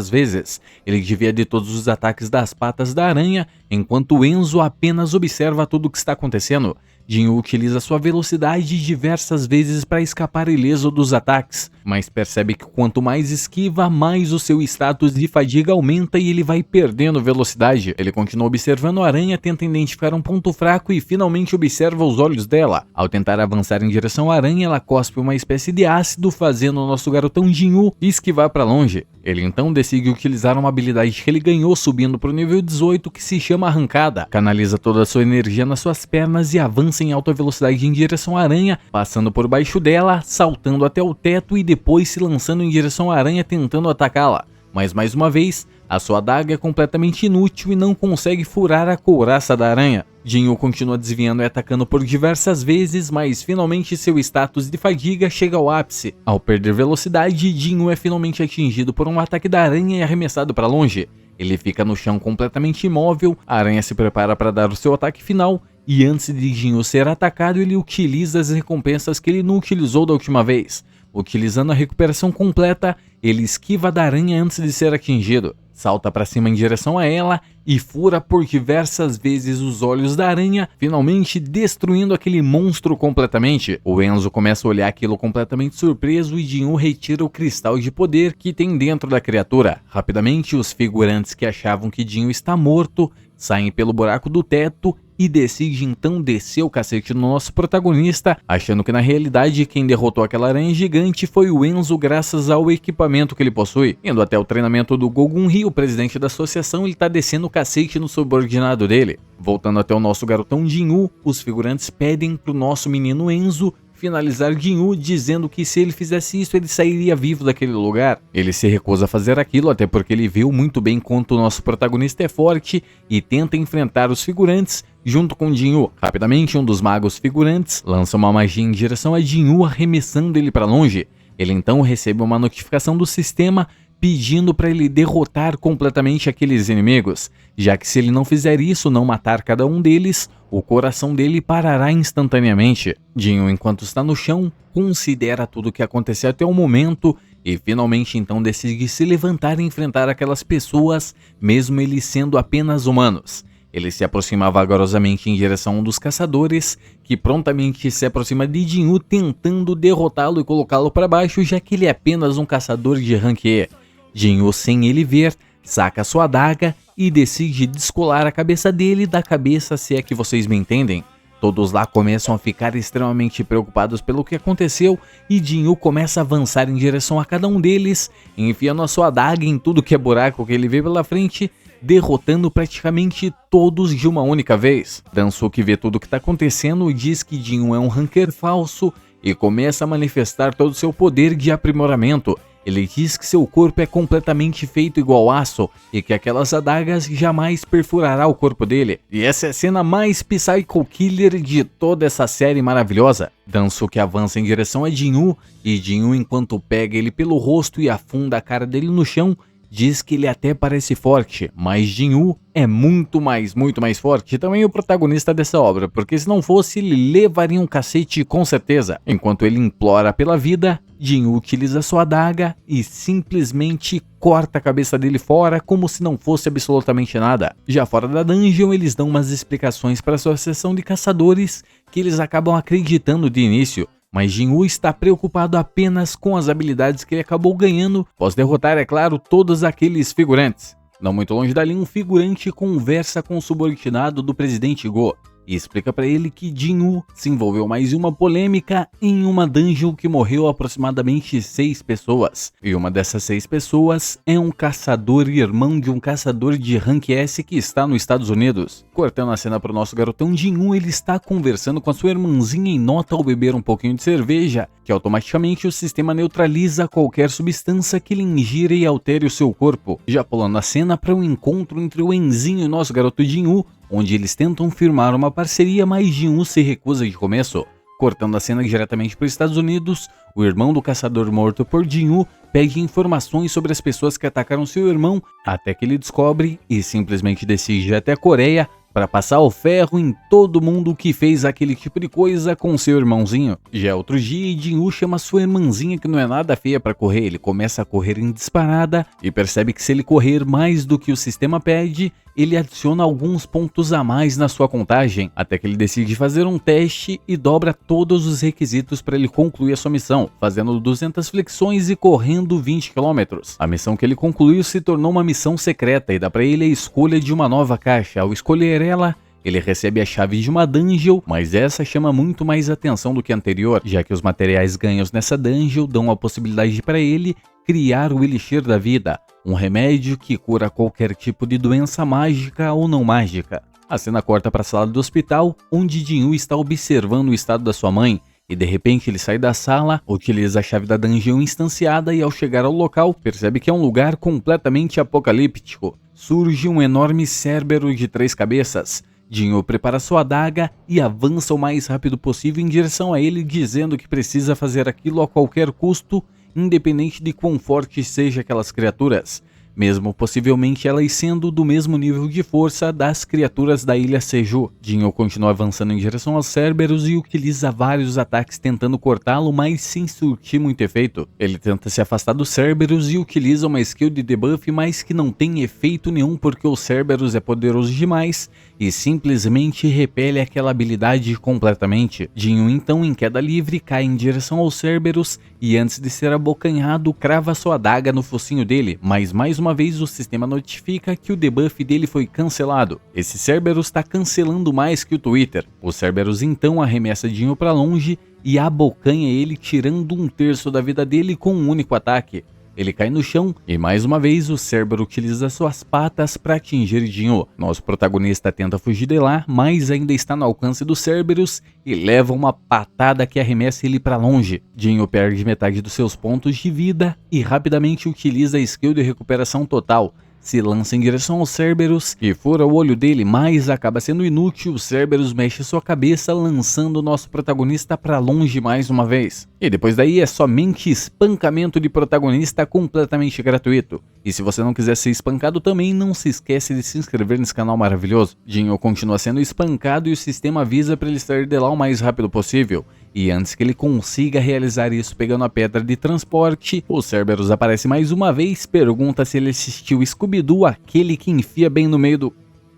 vezes. Ele desvia de todos os ataques das patas da aranha, enquanto Enzo apenas observa tudo o que está acontecendo. Jinwoo utiliza sua velocidade diversas vezes para escapar ileso dos ataques, mas percebe que quanto mais esquiva, mais o seu status de fadiga aumenta e ele vai perdendo velocidade. Ele continua observando a aranha, tenta identificar um ponto fraco e finalmente observa os olhos dela. Ao tentar avançar em direção à aranha, ela cospe uma espécie de ácido, fazendo o nosso garotão Jinwoo esquivar para longe. Ele então decide utilizar uma habilidade que ele ganhou subindo para o nível 18, que se chama Arrancada. Canaliza toda a sua energia nas suas pernas e avança em alta velocidade em direção à aranha, passando por baixo dela, saltando até o teto e depois se lançando em direção à aranha tentando atacá-la. Mas mais uma vez, a sua adaga é completamente inútil e não consegue furar a couraça da aranha. Jinwoo continua desviando e atacando por diversas vezes, mas finalmente seu status de fadiga chega ao ápice. Ao perder velocidade, Jinwoo é finalmente atingido por um ataque da aranha e arremessado para longe. Ele fica no chão completamente imóvel, a aranha se prepara para dar o seu ataque final, e antes de Jinwoo ser atacado, ele utiliza as recompensas que ele não utilizou da última vez. Utilizando a recuperação completa, ele esquiva da aranha antes de ser atingido, salta para cima em direção a ela e fura por diversas vezes os olhos da aranha, finalmente destruindo aquele monstro completamente. O Enzo começa a olhar aquilo completamente surpreso e Jinwoo retira o cristal de poder que tem dentro da criatura. Rapidamente, os figurantes que achavam que Jinwoo está morto saem pelo buraco do teto e decide então descer o cacete no nosso protagonista, achando que na realidade quem derrotou aquela aranha gigante foi o Enzo graças ao equipamento que ele possui. Indo até o treinamento do Gogun-Ri, o presidente da associação, ele tá descendo o cacete no subordinado dele. Voltando até o nosso garotão Jin-Woo, os figurantes pedem pro nosso menino Enzo finalizar Jin-Woo, dizendo que se ele fizesse isso ele sairia vivo daquele lugar. Ele se recusa a fazer aquilo, até porque ele viu muito bem quanto o nosso protagonista é forte e tenta enfrentar os figurantes junto com Jin-Woo. Rapidamente, um dos magos figurantes lança uma magia em direção a Jin-Woo, arremessando ele para longe. Ele então recebe uma notificação do sistema pedindo para ele derrotar completamente aqueles inimigos, já que se ele não fizer isso, não matar cada um deles, o coração dele parará instantaneamente. Jin-Woo, enquanto está no chão, considera tudo o que aconteceu até o momento e finalmente então decide se levantar e enfrentar aquelas pessoas, mesmo eles sendo apenas humanos. Ele se aproxima vagarosamente em direção a um dos caçadores, que prontamente se aproxima de Jin-Woo, tentando derrotá-lo e colocá-lo para baixo, já que ele é apenas um caçador de rank E. Jin-Woo, sem ele ver, saca sua adaga e decide descolar a cabeça dele da cabeça, se é que vocês me entendem. Todos lá começam a ficar extremamente preocupados pelo que aconteceu e Jin-Woo começa a avançar em direção a cada um deles, enfiando a sua adaga em tudo que é buraco que ele vê pela frente, derrotando praticamente todos de uma única vez. Dansuki vê tudo o que está acontecendo e diz que Jin-Woo é um ranker falso e começa a manifestar todo o seu poder de aprimoramento. Ele diz que seu corpo é completamente feito igual aço e que aquelas adagas jamais perfurará o corpo dele. E essa é a cena mais Psycho Killer de toda essa série maravilhosa. Dansuki avança em direção a Jin-Woo e Jin-Woo, enquanto pega ele pelo rosto e afunda a cara dele no chão, diz que ele até parece forte, mas Jin-Woo é muito mais forte. E também o protagonista dessa obra, porque se não fosse, ele levaria um cacete com certeza. Enquanto ele implora pela vida, Jin-Woo utiliza sua adaga e simplesmente corta a cabeça dele fora, como se não fosse absolutamente nada. Já fora da dungeon, eles dão umas explicações para sua seção de caçadores, que eles acabam acreditando de início. Mas Jin-Woo está preocupado apenas com as habilidades que ele acabou ganhando após derrotar, é claro, todos aqueles figurantes. Não muito longe dali, um figurante conversa com o subordinado do presidente Go e explica para ele que Jin-Woo se envolveu mais em uma polêmica em uma dungeon que morreu aproximadamente 6 pessoas. E uma dessas 6 pessoas é um caçador irmão de um caçador de rank S que está nos Estados Unidos. Cortando a cena para o nosso garotão Jin-Woo, ele está conversando com a sua irmãzinha e nota ao beber um pouquinho de cerveja que automaticamente o sistema neutraliza qualquer substância que lhe ingira e altere o seu corpo. Já pulando a cena para um encontro entre o Enzinho e o nosso garoto Jin-Woo, onde eles tentam firmar uma parceria, mas Jin-Woo se recusa de começo. Cortando a cena diretamente para os Estados Unidos, o irmão do caçador morto por Jin-Woo pede informações sobre as pessoas que atacaram seu irmão, até que ele descobre e simplesmente decide ir até a Coreia para passar o ferro em todo mundo que fez aquele tipo de coisa com seu irmãozinho. Já outro dia, Jin-Woo chama sua irmãzinha, que não é nada feia para correr. Ele começa a correr em disparada e percebe que se ele correr mais do que o sistema pede, ele adiciona alguns pontos a mais na sua contagem, até que ele decide fazer um teste e dobra todos os requisitos para ele concluir a sua missão, fazendo 200 flexões e correndo 20 km. A missão que ele concluiu se tornou uma missão secreta e dá para ele a escolha de uma nova caixa. Ao escolher ela, ele recebe a chave de uma dungeon, mas essa chama muito mais atenção do que a anterior, já que os materiais ganhos nessa dungeon dão a possibilidade para ele criar o Elixir da Vida, um remédio que cura qualquer tipo de doença mágica ou não mágica. A cena corta para a sala do hospital, onde Jin-Woo está observando o estado da sua mãe, e de repente ele sai da sala, utiliza a chave da dungeon instanciada e ao chegar ao local, percebe que é um lugar completamente apocalíptico. Surge um enorme Cérbero de 3 cabeças. Jin-Woo prepara sua adaga e avança o mais rápido possível em direção a ele, dizendo que precisa fazer aquilo a qualquer custo, independente de quão fortes sejam aquelas criaturas, mesmo possivelmente elas sendo do mesmo nível de força das criaturas da ilha Seju. Jin-Woo continua avançando em direção aos Cérberos e utiliza vários ataques tentando cortá-lo, mas sem surtir muito efeito. Ele tenta se afastar dos Cérberos e utiliza uma skill de debuff, mas que não tem efeito nenhum porque o Cérberos é poderoso demais e simplesmente repele aquela habilidade completamente. Jin-Woo então, em queda livre, cai em direção aos Cérberos e antes de ser abocanhado, crava sua adaga no focinho dele, mas mais uma vez o sistema notifica que o debuff dele foi cancelado. Esse Cerberus está cancelando mais que o Twitter. O Cerberus então arremessa Dinho para longe e abocanha ele, tirando 1/3 da vida dele com um único ataque. Ele cai no chão e mais uma vez o Cerberus utiliza suas patas para atingir Dinho. Nosso protagonista tenta fugir de lá, mas ainda está no alcance do Cerberus e leva uma patada que arremessa ele para longe. Dinho perde metade dos seus pontos de vida e rapidamente utiliza a skill de recuperação total. Se lança em direção ao Cerberus e fura o olho dele, mas acaba sendo inútil. O Cerberus mexe sua cabeça, lançando o nosso protagonista para longe mais uma vez. E depois daí é somente espancamento de protagonista completamente gratuito. E se você não quiser ser espancado também, não se esquece de se inscrever nesse canal maravilhoso. Dinho continua sendo espancado e o sistema avisa para ele sair de lá o mais rápido possível. E antes que ele consiga realizar isso pegando a pedra de transporte, o Cerberus aparece mais uma vez, pergunta se ele assistiu Scooby-Doo, aquele que enfia bem no meio do...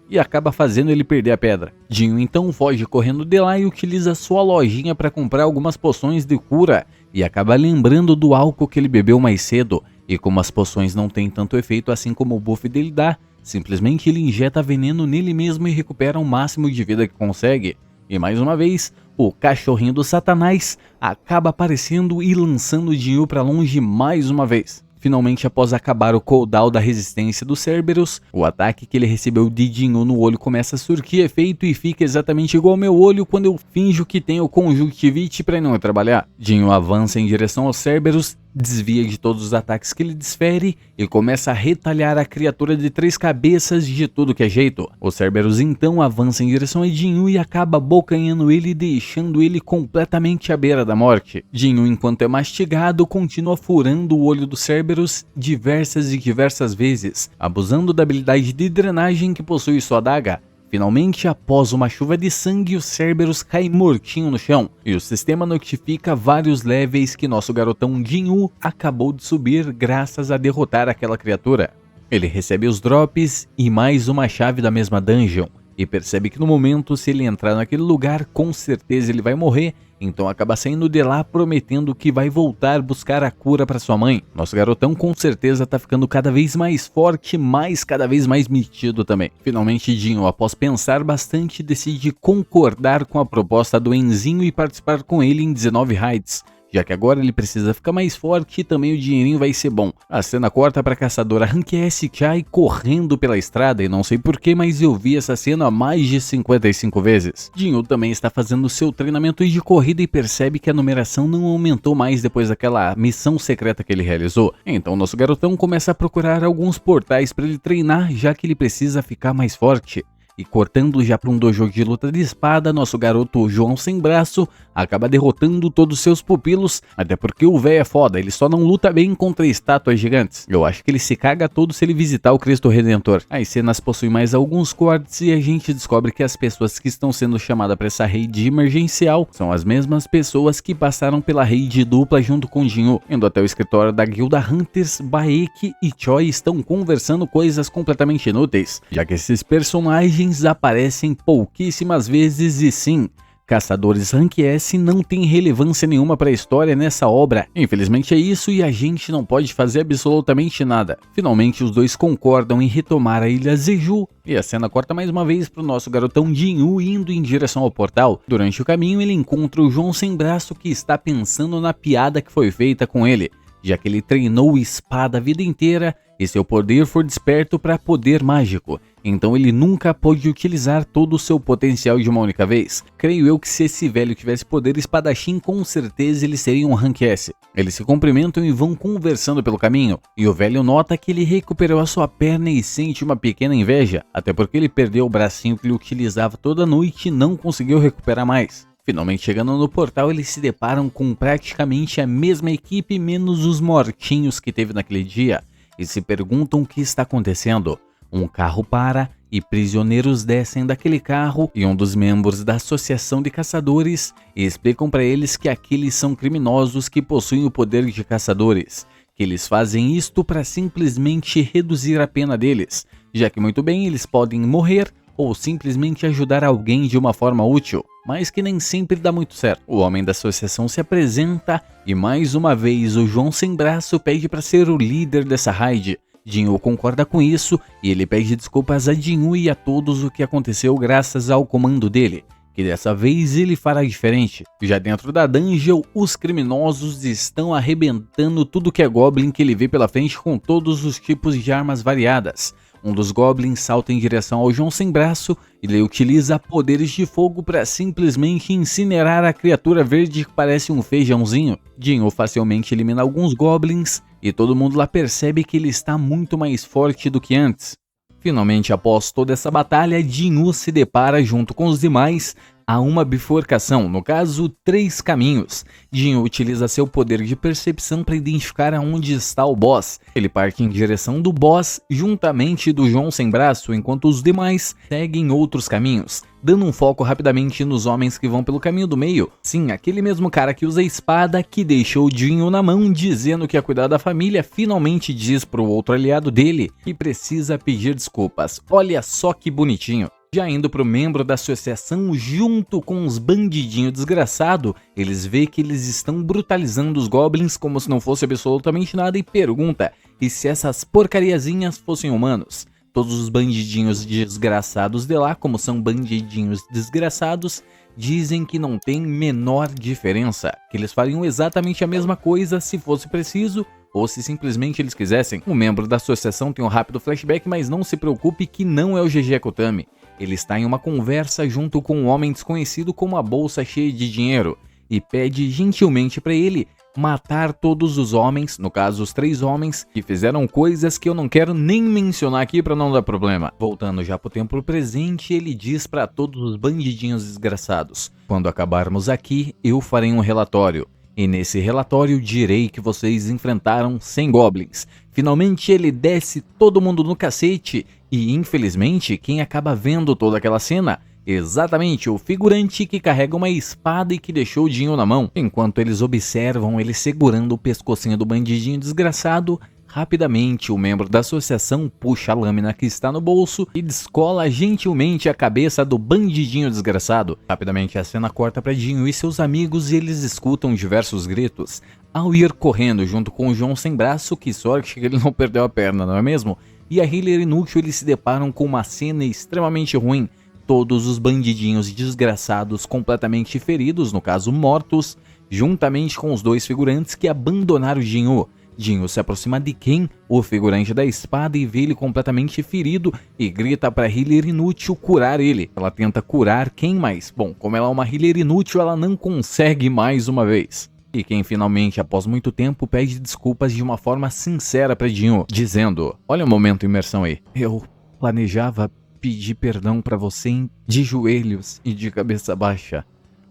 e acaba fazendo ele perder a pedra. Dinho então foge correndo de lá e utiliza sua lojinha para comprar algumas poções de cura, e acaba lembrando do álcool que ele bebeu mais cedo, e como as poções não têm tanto efeito assim como o buff dele dá, simplesmente ele injeta veneno nele mesmo e recupera o máximo de vida que consegue. E mais uma vez, o cachorrinho do Satanás acaba aparecendo e lançando Dinho para longe mais uma vez. Finalmente, após acabar o cooldown da resistência do Cerberus, o ataque que ele recebeu de Dinho no olho começa a surtir efeito e fica exatamente igual ao meu olho quando eu finjo que tenho conjuntivite para não trabalhar. Dinho avança em direção ao Cerberus, desvia de todos os ataques que ele desfere e começa a retalhar a criatura de 3 cabeças de tudo que é jeito. O Cerberus então avança em direção a Dinho e acaba abocanhando ele, deixando ele completamente à beira da morte. Dinho, enquanto é mastigado, continua furando o olho do Cerberus diversas vezes, abusando da habilidade de drenagem que possui sua adaga. Finalmente, após uma chuva de sangue, o Cerberus cai mortinho no chão, e o sistema notifica vários levels que nosso garotão Dinho acabou de subir graças a derrotar aquela criatura. Ele recebe os drops e mais uma chave da mesma dungeon, e percebe que no momento, se ele entrar naquele lugar, com certeza ele vai morrer, então acaba saindo de lá prometendo que vai voltar buscar a cura para sua mãe. Nosso garotão com certeza tá ficando cada vez mais forte, mas cada vez mais metido também. Finalmente Dinho, após pensar bastante, decide concordar com a proposta do Enzinho e participar com ele em 19 raids. Já que agora ele precisa ficar mais forte e também o dinheirinho vai ser bom. A cena corta para a caçadora Rank S Chai correndo pela estrada e não sei porquê, mas eu vi essa cena mais de 55 vezes. Dinho também está fazendo seu treinamento de corrida e percebe que a numeração não aumentou mais depois daquela missão secreta que ele realizou. Então nosso garotão começa a procurar alguns portais para ele treinar, já que ele precisa ficar mais forte. E cortando já para um dojo de luta de espada, nosso garoto João Sem Braço acaba derrotando todos seus pupilos, até porque o véio é foda, ele só não luta bem contra estátuas gigantes. Eu acho que ele se caga todo se ele visitar o Cristo Redentor. As cenas possuem mais alguns cortes e a gente descobre que as pessoas que estão sendo chamadas para essa raid emergencial são as mesmas pessoas que passaram pela raid dupla junto com Dinho. Indo até o escritório da guilda Hunters, Baek e Choi estão conversando coisas completamente inúteis, já que esses personagens aparecem pouquíssimas vezes e sim, caçadores Rank S não tem relevância nenhuma para a história nessa obra. Infelizmente é isso e a gente não pode fazer absolutamente nada. Finalmente os dois concordam em retomar a ilha Zeju e a cena corta mais uma vez para o nosso garotão Dinho indo em direção ao portal. Durante o caminho ele encontra o João Sem Braço que está pensando na piada que foi feita com ele, já que ele treinou espada a vida inteira e seu poder foi desperto para poder mágico, então ele nunca pôde utilizar todo o seu potencial de uma única vez. Creio eu que se esse velho tivesse poder espadachim, com certeza ele seria um Rank S. Eles se cumprimentam e vão conversando pelo caminho, e o velho nota que ele recuperou a sua perna e sente uma pequena inveja, até porque ele perdeu o bracinho que ele utilizava toda noite e não conseguiu recuperar mais. Finalmente chegando no portal, eles se deparam com praticamente a mesma equipe, menos os mortinhos que teve naquele dia, e se perguntam o que está acontecendo. Um carro para e prisioneiros descem daquele carro e um dos membros da associação de caçadores explicam para eles que aqueles são criminosos que possuem o poder de caçadores, que eles fazem isto para simplesmente reduzir a pena deles, já que muito bem eles podem morrer ou simplesmente ajudar alguém de uma forma útil, mas que nem sempre dá muito certo. O homem da associação se apresenta e mais uma vez o João Sem Braço pede para ser o líder dessa raid. Jinwoo concorda com isso e ele pede desculpas a Jinwoo e a todos o que aconteceu graças ao comando dele, que dessa vez ele fará diferente. Já dentro da dungeon, os criminosos estão arrebentando tudo que é goblin que ele vê pela frente com todos os tipos de armas variadas. Um dos goblins salta em direção ao João Sem Braço e ele utiliza poderes de fogo para simplesmente incinerar a criatura verde que parece um feijãozinho. Jinwoo facilmente elimina alguns goblins e todo mundo lá percebe que ele está muito mais forte do que antes. Finalmente, após toda essa batalha, Jinwoo se depara junto com os demais a uma bifurcação, no caso, 3 caminhos. Jinwoo utiliza seu poder de percepção para identificar aonde está o boss. Ele parte em direção do boss, juntamente do João Sem Braço, enquanto os demais seguem outros caminhos, dando um foco rapidamente nos homens que vão pelo caminho do meio. Sim, aquele mesmo cara que usa a espada, que deixou Jinwoo na mão, dizendo que ia cuidar da família, finalmente diz pro outro aliado dele que precisa pedir desculpas. Olha só que bonitinho. Já indo pro membro da associação junto com os bandidinhos desgraçados, eles vê que eles estão brutalizando os goblins como se não fosse absolutamente nada e pergunta, e se essas porcariazinhas fossem humanos? Todos os bandidinhos desgraçados de lá, como são bandidinhos desgraçados, dizem que não tem menor diferença, que eles fariam exatamente a mesma coisa se fosse preciso, ou se simplesmente eles quisessem. Um membro da associação tem um rápido flashback, mas não se preocupe que não é o GG Akutami. Ele está em uma conversa junto com um homem desconhecido com uma bolsa cheia de dinheiro e pede gentilmente para ele matar todos os homens, no caso os 3 homens, que fizeram coisas que eu não quero nem mencionar aqui para não dar problema. Voltando já pro tempo presente, ele diz para todos os bandidinhos desgraçados: quando acabarmos aqui, eu farei um relatório. E nesse relatório direi que vocês enfrentaram 100 goblins. Finalmente ele desce todo mundo no cacete e infelizmente quem acaba vendo toda aquela cena? Exatamente, o figurante que carrega uma espada e que deixou o Jinwoo na mão. Enquanto eles observam ele segurando o pescocinho do bandidinho desgraçado, rapidamente o membro da associação puxa a lâmina que está no bolso e descola gentilmente a cabeça do bandidinho desgraçado. Rapidamente a cena corta para Jinwoo e seus amigos e eles escutam diversos gritos. Ao ir correndo junto com o João Sem Braço, que sorte que ele não perdeu a perna, não é mesmo? E a healer inútil, eles se deparam com uma cena extremamente ruim. Todos os bandidinhos desgraçados completamente feridos, no caso mortos, juntamente com os 2 figurantes que abandonaram Jinwoo. Jinwoo se aproxima de Ken, o figurante da espada, e vê ele completamente ferido e grita para a healer inútil curar ele. Ela tenta curar Ken, mas, bom, como ela é uma healer inútil, ela não consegue mais uma vez. E Ken finalmente, após muito tempo, pede desculpas de uma forma sincera para Jinwoo, dizendo: olha o momento imersão aí. Eu planejava pedir perdão para você de joelhos e de cabeça baixa,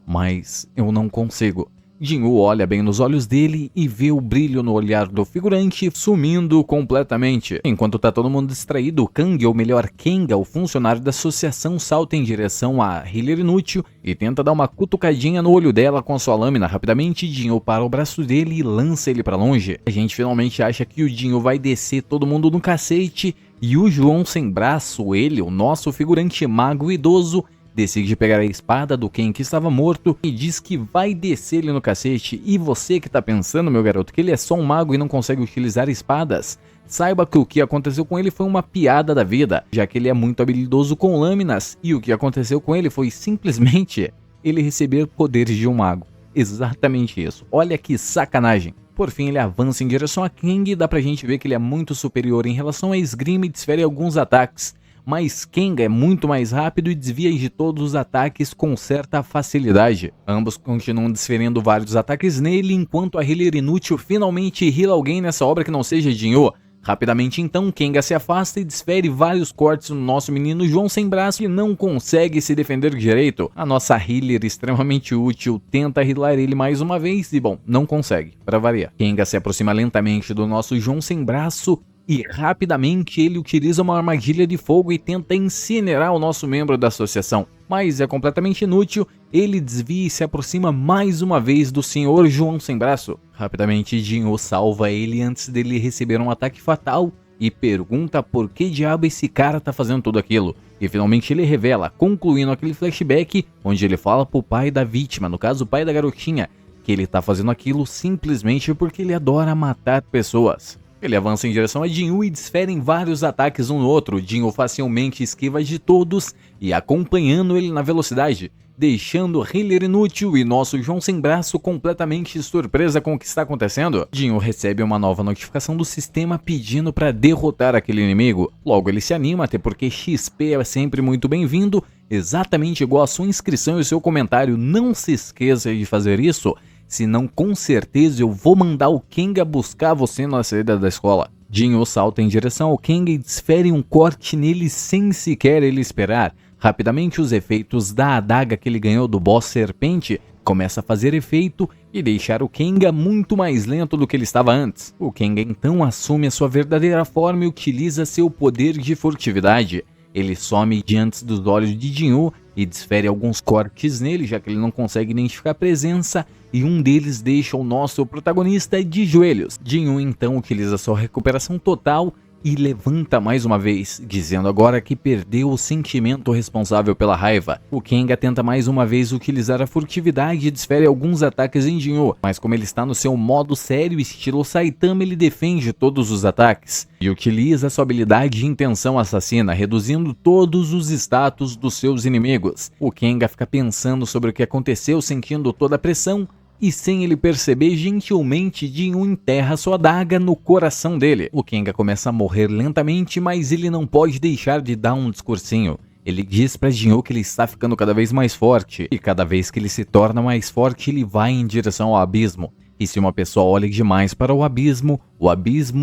mas eu não consigo. Jinwoo olha bem nos olhos dele e vê o brilho no olhar do figurante sumindo completamente. Enquanto tá todo mundo distraído, Kang, ou melhor Kenga, o funcionário da associação, salta em direção à healer inútil e tenta dar uma cutucadinha no olho dela com a sua lâmina. Rapidamente, Jinwoo para o braço dele e lança ele para longe. A gente finalmente acha que o Jinwoo vai descer todo mundo no cacete e o João Sem Braço, ele, o nosso figurante mago idoso, decide pegar a espada do Ken que estava morto e diz que vai descer ele no cacete. E você que tá pensando, meu garoto, que ele é só um mago e não consegue utilizar espadas, saiba que o que aconteceu com ele foi uma piada da vida, já que ele é muito habilidoso com lâminas, e o que aconteceu com ele foi simplesmente ele receber poderes de um mago. Exatamente isso. Olha que sacanagem. Por fim, ele avança em direção a Kang e dá pra gente ver que ele é muito superior em relação a esgrima e desfere alguns ataques. Mas Kenga é muito mais rápido e desvia de todos os ataques com certa facilidade. Ambos continuam desferindo vários ataques nele, enquanto a healer inútil finalmente heala alguém nessa obra que não seja Jinwoo. Rapidamente então, Kenga se afasta e desfere vários cortes no nosso menino João Sem Braço, que não consegue se defender direito. A nossa healer extremamente útil tenta healar ele mais uma vez e, bom, não consegue, para variar. Kenga se aproxima lentamente do nosso João Sem Braço e rapidamente ele utiliza uma armadilha de fogo e tenta incinerar o nosso membro da associação. Mas é completamente inútil, ele desvia e se aproxima mais uma vez do senhor João Sem Braço. Rapidamente Jinwoo salva ele antes dele receber um ataque fatal e pergunta por que diabo esse cara tá fazendo tudo aquilo. E finalmente ele revela, concluindo aquele flashback onde ele fala pro pai da vítima, no caso o pai da garotinha, que ele tá fazendo aquilo simplesmente porque ele adora matar pessoas. Ele avança em direção a Jin-Woo e desferem vários ataques um no outro. Jin-Woo facilmente esquiva de todos e acompanhando ele na velocidade, deixando Healer inútil e nosso João sem braço completamente surpresa com o que está acontecendo. Jin-Woo recebe uma nova notificação do sistema pedindo para derrotar aquele inimigo. Logo ele se anima, até porque XP é sempre muito bem-vindo, exatamente igual a sua inscrição e o seu comentário. Não se esqueça de fazer isso, senão com certeza eu vou mandar o Kenga buscar você na saída da escola. Jin-Woo salta em direção ao Kenga e desfere um corte nele sem sequer ele esperar. Rapidamente os efeitos da adaga que ele ganhou do boss serpente começa a fazer efeito e deixar o Kenga muito mais lento do que ele estava antes. O Kenga então assume a sua verdadeira forma e utiliza seu poder de furtividade. Ele some diante dos olhos de Jin-Woo e desfere alguns cortes nele, já que ele não consegue identificar a presença, e um deles deixa o nosso protagonista de joelhos. Jin-Woo então utiliza sua recuperação total e levanta mais uma vez, dizendo agora que perdeu o sentimento responsável pela raiva. O Kenga tenta mais uma vez utilizar a furtividade e desfere alguns ataques em Jin-Woo, mas como ele está no seu modo sério estilo Saitama, ele defende todos os ataques e utiliza sua habilidade de intenção assassina, reduzindo todos os status dos seus inimigos. O Kenga fica pensando sobre o que aconteceu, sentindo toda a pressão, e sem ele perceber, gentilmente Jin-Woo enterra sua adaga no coração dele. O Kenga começa a morrer lentamente, mas ele não pode deixar de dar um discursinho. Ele diz pra Jin-Woo que ele está ficando cada vez mais forte, e cada vez que ele se torna mais forte, ele vai em direção ao abismo. E se uma pessoa olha demais para o abismo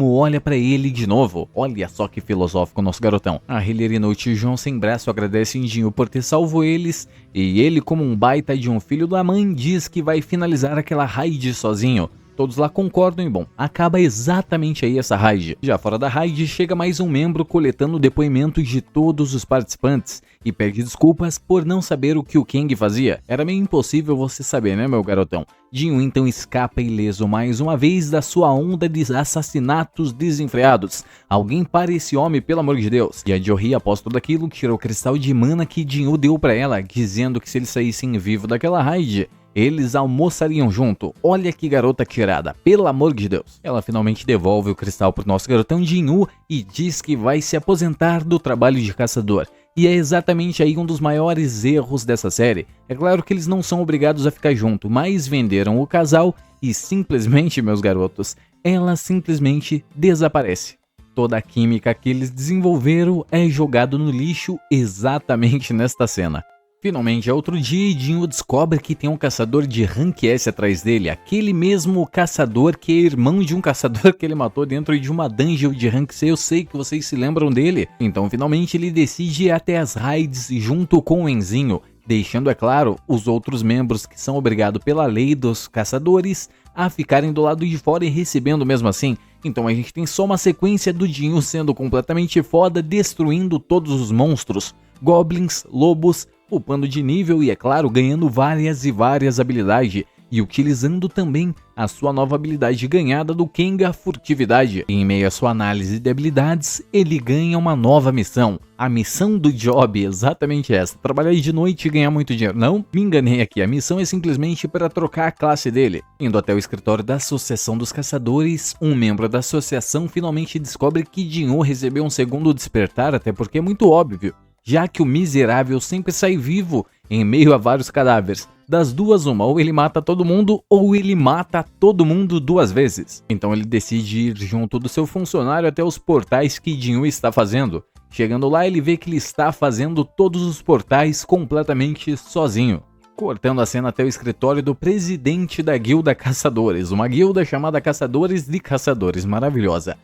olha para ele de novo. Olha só que filosófico nosso garotão. A Healer inútil e João sem braço agradecem Jin-Woo por ter salvo eles, e ele, como um baita de um filho da mãe, diz que vai finalizar aquela raid sozinho. Todos lá concordam e bom, acaba exatamente aí essa raid. Já fora da raid, chega mais um membro coletando depoimentos de todos os participantes e pede desculpas por não saber o que o Kang fazia. Era meio impossível você saber, né, meu garotão? Jin-Woo então escapa ileso mais uma vez da sua onda de assassinatos desenfreados. Alguém para esse homem, pelo amor de Deus. E a Jory, após tudo aquilo, tirou o cristal de mana que Jin-Woo deu pra ela, dizendo que se eles saíssem vivo daquela raid, eles almoçariam junto. Olha que garota tirada, pelo amor de Deus. Ela finalmente devolve o cristal pro nosso garotão Jin-Woo e diz que vai se aposentar do trabalho de caçador. E é exatamente aí um dos maiores erros dessa série. É claro que eles não são obrigados a ficar junto, mas venderam o casal e simplesmente, meus garotos, ela simplesmente desaparece. Toda a química que eles desenvolveram é jogado no lixo exatamente nesta cena. Finalmente é outro dia e Jin-Woo descobre que tem um caçador de Rank S atrás dele, aquele mesmo caçador que é irmão de um caçador que ele matou dentro de uma dungeon de Rank C. Eu sei que vocês se lembram dele. Então finalmente ele decide ir até as raids junto com o Enzinho, deixando, é claro, os outros membros que são obrigados pela lei dos caçadores a ficarem do lado de fora e recebendo mesmo assim. Então a gente tem só uma sequência do Jin-Woo sendo completamente foda, destruindo todos os monstros, goblins, lobos, upando de nível e, é claro, ganhando várias e várias habilidades e utilizando também a sua nova habilidade ganhada do Kenga, furtividade. E em meio à sua análise de habilidades, ele ganha uma nova missão. A missão do job, exatamente essa, trabalhar de noite e ganhar muito dinheiro. Não, me enganei aqui, a missão é simplesmente para trocar a classe dele. Indo até o escritório da Associação dos Caçadores, um membro da associação finalmente descobre que Jin-Woo recebeu um segundo despertar, até porque é muito óbvio, já que o miserável sempre sai vivo em meio a vários cadáveres. Das duas uma, ou ele mata todo mundo, ou ele mata todo mundo duas vezes. Então ele decide ir junto do seu funcionário até os portais que Jin-Woo está fazendo. Chegando lá, ele vê que ele está fazendo todos os portais completamente sozinho. Cortando a cena até o escritório do presidente da Guilda Caçadores, uma guilda chamada Caçadores de Caçadores, maravilhosa.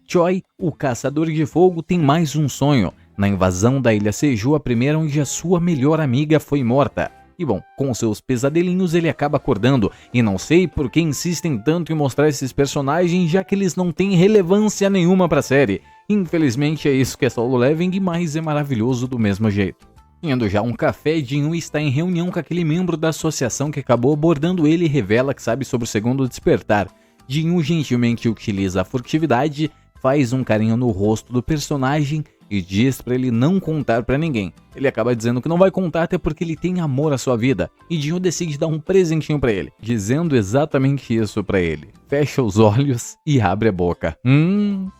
Choi, o Caçador de Fogo, tem mais um sonho. Na invasão da Ilha Seju, a primeira onde a sua melhor amiga foi morta. E bom, com seus pesadelinhos ele acaba acordando, e não sei por que insistem tanto em mostrar esses personagens, já que eles não têm relevância nenhuma pra série. Infelizmente é isso que é Solo Leveling, mas é maravilhoso do mesmo jeito. Indo já a um café, Jin-Woo está em reunião com aquele membro da associação que acabou abordando ele e revela que sabe sobre o segundo despertar. Jin-Woo gentilmente utiliza a furtividade, faz um carinho no rosto do personagem e diz pra ele não contar pra ninguém. Ele acaba dizendo que não vai contar até porque ele tem amor à sua vida, e Jinwoo decide dar um presentinho pra ele, dizendo exatamente isso pra ele. Fecha os olhos e abre a boca.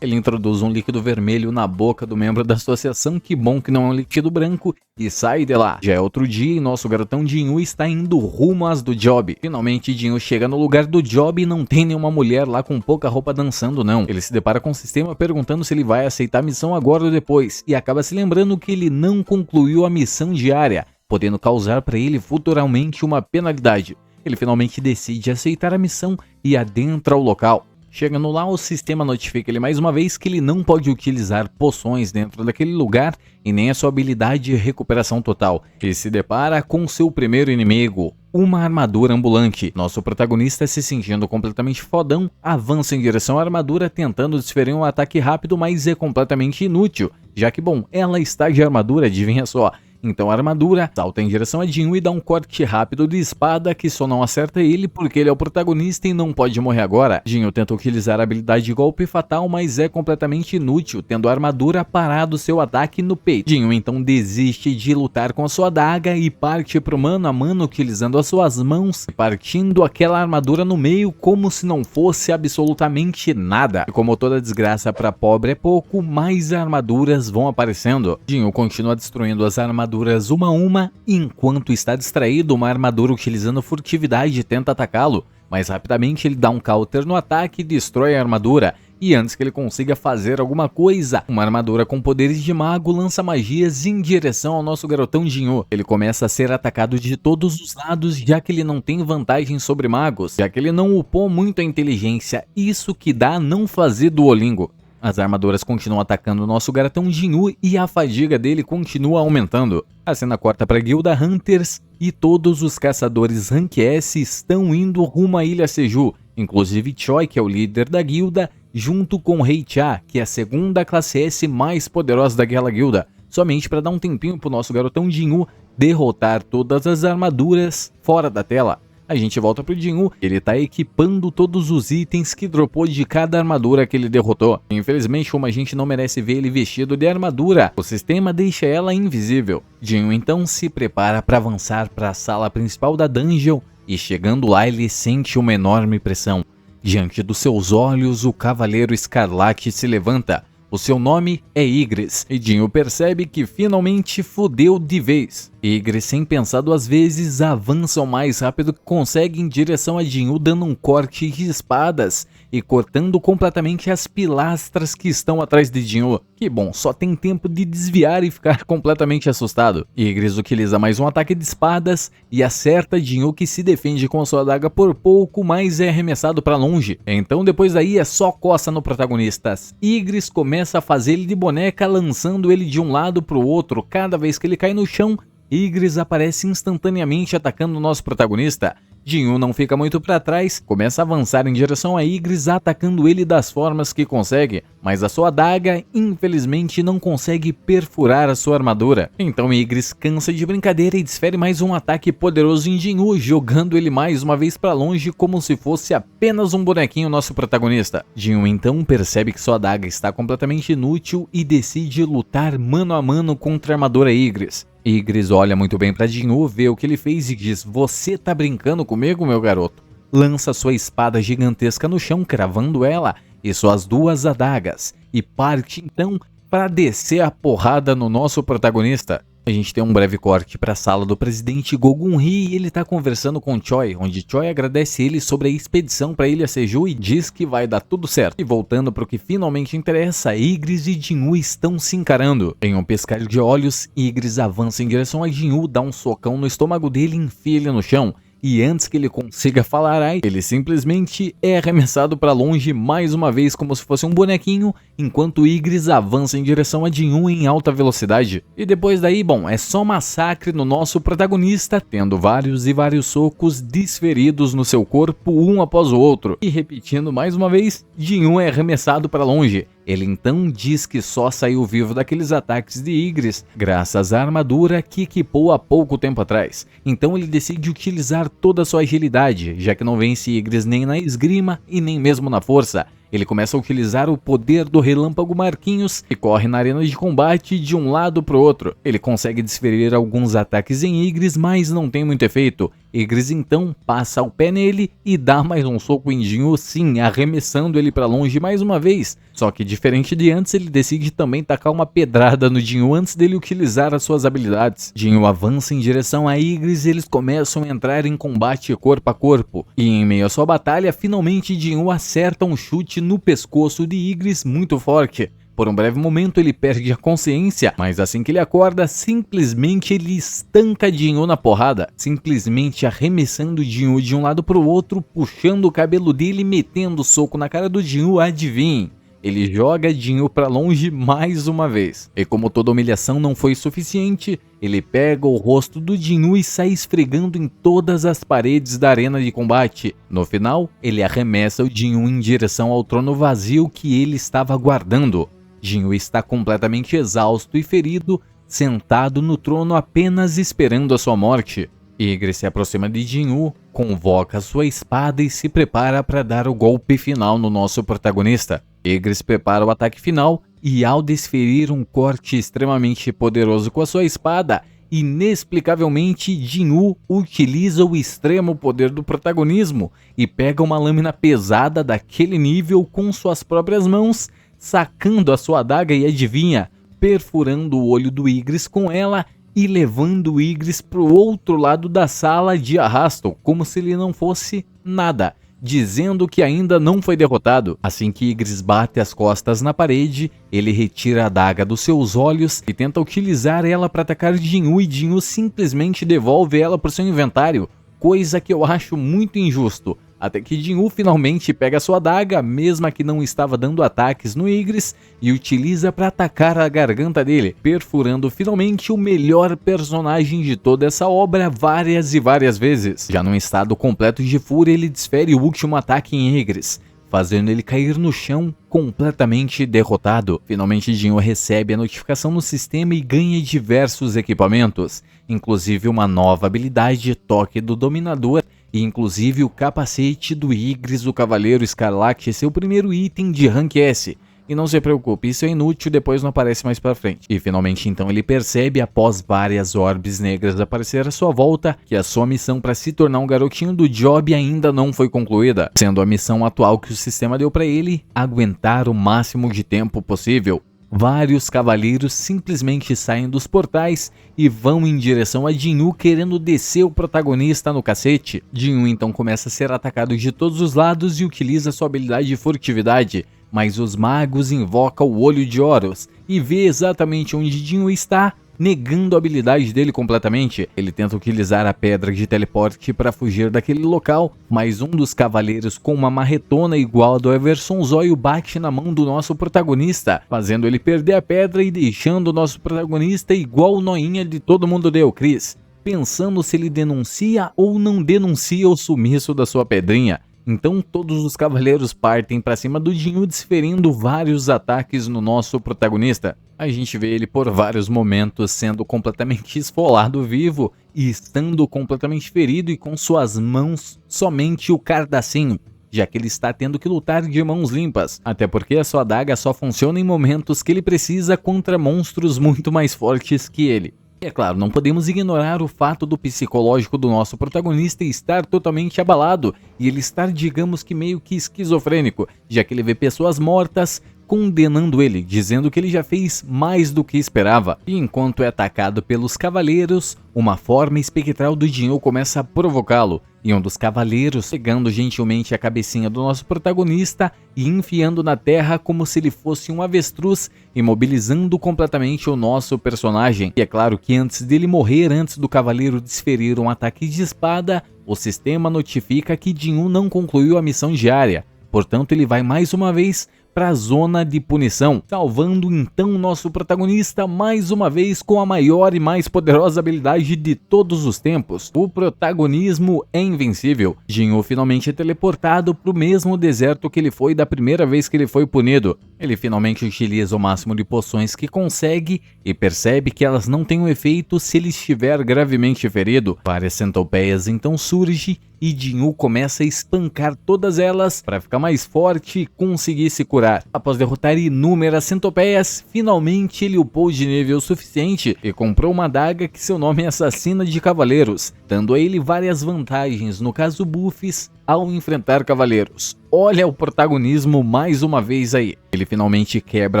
Ele introduz um líquido vermelho na boca do membro da associação, que bom que não é um líquido branco, e sai de lá. Já é outro dia e nosso garotão Jinwoo está indo rumo às do job. Finalmente Jinwoo chega no lugar do job e não tem nenhuma mulher lá com pouca roupa dançando não. Ele se depara com o sistema perguntando se ele vai aceitar a missão agora ou depois, e acaba se lembrando que ele não concluiu a missão diária, podendo causar para ele futuramente uma penalidade. Ele finalmente decide aceitar a missão e adentra o local. Chegando lá, o sistema notifica ele mais uma vez que ele não pode utilizar poções dentro daquele lugar e nem a sua habilidade de recuperação total. Ele se depara com seu primeiro inimigo, uma armadura ambulante. Nosso protagonista, se sentindo completamente fodão, avança em direção à armadura tentando desferir um ataque rápido, mas é completamente inútil, já que, bom, ela está de armadura, adivinha só. Então a armadura salta em direção a Jinwoo e dá um corte rápido de espada que só não acerta ele porque ele é o protagonista e não pode morrer agora. Jinwoo tenta utilizar a habilidade de golpe fatal, mas é completamente inútil, tendo a armadura parado seu ataque no peito. Jinwoo então desiste de lutar com a sua adaga e parte pro mano a mano utilizando as suas mãos, partindo aquela armadura no meio como se não fosse absolutamente nada. E como toda desgraça para pobre é pouco, mais armaduras vão aparecendo. Jinwoo continua destruindo as armaduras uma a uma, enquanto está distraído, uma armadura utilizando furtividade tenta atacá-lo, mas rapidamente ele dá um counter no ataque e destrói a armadura. E antes que ele consiga fazer alguma coisa, uma armadura com poderes de mago lança magias em direção ao nosso garotão Jinwoo. Ele começa a ser atacado de todos os lados, já que ele não tem vantagem sobre magos, já que ele não upou muito a inteligência, isso que dá a não fazer Duolingo. As armaduras continuam atacando o nosso garotão Jinwoo e a fadiga dele continua aumentando. A cena corta para a Guilda Hunters e todos os caçadores Rank S estão indo rumo à Ilha Seju, inclusive Choi, que é o líder da guilda, junto com Rei Cha, que é a segunda classe S mais poderosa daquela guilda, somente para dar um tempinho pro nosso garotão Jinwoo derrotar todas as armaduras fora da tela. A gente volta pro Jinwoo, ele tá equipando todos os itens que dropou de cada armadura que ele derrotou. Infelizmente, como a gente não merece ver ele vestido de armadura, o sistema deixa ela invisível. Jinwoo então se prepara para avançar para a sala principal da dungeon e chegando lá ele sente uma enorme pressão. Diante dos seus olhos, o Cavaleiro Escarlate se levanta. O seu nome é Ygritte, e Jinwoo percebe que finalmente fudeu de vez. Ygritte, sem pensar duas vezes, avança o mais rápido que consegue em direção a Jinwoo, dando um corte de espadas e cortando completamente as pilastras que estão atrás de Jinwoo. Que bom, só tem tempo de desviar e ficar completamente assustado. Ygritte utiliza mais um ataque de espadas e acerta Jinwoo, que se defende com a sua adaga por pouco, mas é arremessado para longe. Então depois daí é só coça no protagonista. Ygritte começa a fazer ele de boneca, lançando ele de um lado para o outro. Cada vez que ele cai no chão, Ygritte aparece instantaneamente atacando o nosso protagonista. Jinwoo não fica muito para trás, começa a avançar em direção a Ygritte, atacando ele das formas que consegue, mas a sua adaga infelizmente não consegue perfurar a sua armadura. Então Ygritte cansa de brincadeira e desfere mais um ataque poderoso em Jinwoo, jogando ele mais uma vez para longe como se fosse apenas um bonequinho nosso protagonista. Jinwoo então percebe que sua adaga está completamente inútil e decide lutar mano a mano contra a armadura Ygritte. Ygritte olha muito bem para Jinwoo, vê o que ele fez e diz: "Você tá brincando comigo, meu garoto?" Lança sua espada gigantesca no chão, cravando ela e suas duas adagas, e parte então para descer a porrada no nosso protagonista. A gente tem um breve corte para a sala do presidente Go-Gun-Hee e ele tá conversando com Choi, onde Choi agradece ele sobre a expedição para Ilha Seju e diz que vai dar tudo certo. E voltando para o que finalmente interessa, Ygritte e Jinwoo estão se encarando. Em um piscar de olhos, Ygritte avança em direção a Jinwoo, dá um socão no estômago dele e enfia ele no chão. E antes que ele consiga falar ai, ele simplesmente é arremessado para longe mais uma vez como se fosse um bonequinho, enquanto Ygritte avança em direção a Jinwoo em alta velocidade. E depois daí, bom, é só massacre no nosso protagonista, tendo vários e vários socos desferidos no seu corpo um após o outro. E repetindo mais uma vez, Jinwoo é arremessado para longe. Ele então diz que só saiu vivo daqueles ataques de Ygritte graças à armadura que equipou há pouco tempo atrás. Então ele decide utilizar toda a sua agilidade, já que não vence Ygritte nem na esgrima e nem mesmo na força. ele começa a utilizar o poder do Relâmpago Marquinhos e corre na arena de combate de um lado para o outro. Ele consegue desferir alguns ataques em Igris, mas não tem muito efeito. Igris então passa o pé nele e dá mais um soco em Jinwoo, sim, arremessando ele para longe mais uma vez. Só que diferente de antes, ele decide também tacar uma pedrada no Jinwoo antes dele utilizar as suas habilidades. Jinwoo avança em direção a Igris e eles começam a entrar em combate corpo a corpo. E em meio à sua batalha, finalmente Jinwoo acerta um chute no pescoço de Igris muito forte. Por um breve momento ele perde a consciência, mas assim que ele acorda, simplesmente ele estanca Jinwoo na porrada, simplesmente arremessando Jinwoo de um lado para o outro, puxando o cabelo dele e metendo soco na cara do Jinwoo, adivinhe. Ele joga Jinwoo para longe mais uma vez. E como toda humilhação não foi suficiente, ele pega o rosto do Jinwoo e sai esfregando em todas as paredes da arena de combate. No final, ele arremessa o Jinwoo em direção ao trono vazio que ele estava guardando. Jinwoo está completamente exausto e ferido, sentado no trono apenas esperando a sua morte. Igris se aproxima de Jinwoo, convoca sua espada e se prepara para dar o golpe final no nosso protagonista. Igris prepara o ataque final e, ao desferir um corte extremamente poderoso com a sua espada, inexplicavelmente Jinwoo utiliza o extremo poder do protagonismo e pega uma lâmina pesada daquele nível com suas próprias mãos, sacando a sua adaga e adivinha, perfurando o olho do Igris com ela e levando o Igris para o outro lado da sala de arrasto, como se ele não fosse nada, dizendo que ainda não foi derrotado. Assim que Igris bate as costas na parede, ele retira a adaga dos seus olhos e tenta utilizar ela para atacar Jinwoo, e Jinwoo simplesmente devolve ela para o seu inventário, coisa que eu acho muito injusto. Até que Jinwoo finalmente pega sua adaga, mesma que não estava dando ataques no Igris, e utiliza para atacar a garganta dele, perfurando finalmente o melhor personagem de toda essa obra várias e várias vezes. Já num estado completo de fúria, ele desfere o último ataque em Igris, fazendo ele cair no chão completamente derrotado. Finalmente Jinwoo recebe a notificação no sistema e ganha diversos equipamentos, inclusive uma nova habilidade, Toque do Dominador, e inclusive o capacete do Igris, o Cavaleiro Escarlate, seu primeiro item de Rank S. E não se preocupe, isso é inútil, depois não aparece mais pra frente. E finalmente então ele percebe, após várias orbes negras aparecer à sua volta, que a sua missão para se tornar um garotinho do job ainda não foi concluída, sendo a missão atual que o sistema deu para ele aguentar o máximo de tempo possível. Vários cavaleiros simplesmente saem dos portais e vão em direção a Jinwoo, querendo descer o protagonista no cacete. Jinwoo então começa a ser atacado de todos os lados e utiliza sua habilidade de furtividade, mas os magos invocam o Olho de Horus e vê exatamente onde Jinwoo está, negando a habilidade dele completamente. Ele tenta utilizar a pedra de teleporte para fugir daquele local, mas um dos cavaleiros com uma marretona igual a do Everson Zóio bate na mão do nosso protagonista, fazendo ele perder a pedra e deixando o nosso protagonista igual o noinha de todo mundo deu, Chris, pensando se ele denuncia ou não denuncia o sumiço da sua pedrinha. Então todos os cavaleiros partem para cima do Jinwoo, desferindo vários ataques no nosso protagonista. A gente vê ele por vários momentos sendo completamente esfolado vivo e estando completamente ferido e com suas mãos somente o cardacinho, já que ele está tendo que lutar de mãos limpas, até porque a sua adaga só funciona em momentos que ele precisa contra monstros muito mais fortes que ele. E é claro, não podemos ignorar o fato do psicológico do nosso protagonista estar totalmente abalado e ele estar, digamos que meio que esquizofrênico, já que ele vê pessoas mortas condenando ele, dizendo que ele já fez mais do que esperava. E enquanto é atacado pelos cavaleiros, uma forma espectral do Jinwoo começa a provocá-lo, e um dos cavaleiros pegando gentilmente a cabecinha do nosso protagonista e enfiando na terra como se ele fosse um avestruz, imobilizando completamente o nosso personagem. E é claro que antes dele morrer, antes do cavaleiro desferir um ataque de espada, o sistema notifica que Jinwoo não concluiu a missão diária. Portanto, ele vai mais uma vez para a zona de punição, salvando então nosso protagonista mais uma vez com a maior e mais poderosa habilidade de todos os tempos. O protagonismo é invencível. Jinwoo finalmente é teleportado para o mesmo deserto que ele foi da primeira vez que ele foi punido. Ele finalmente utiliza o máximo de poções que consegue e percebe que elas não têm um efeito se ele estiver gravemente ferido. Várias centopeias então surgem e Jinwoo começa a espancar todas elas para ficar mais forte e conseguir se curar. Após derrotar inúmeras centopeias, finalmente ele upou de nível suficiente e comprou uma adaga que seu nome é Assassina de Cavaleiros, dando a ele várias vantagens, no caso buffs, ao enfrentar cavaleiros. Olha o protagonismo mais uma vez aí. Ele finalmente quebra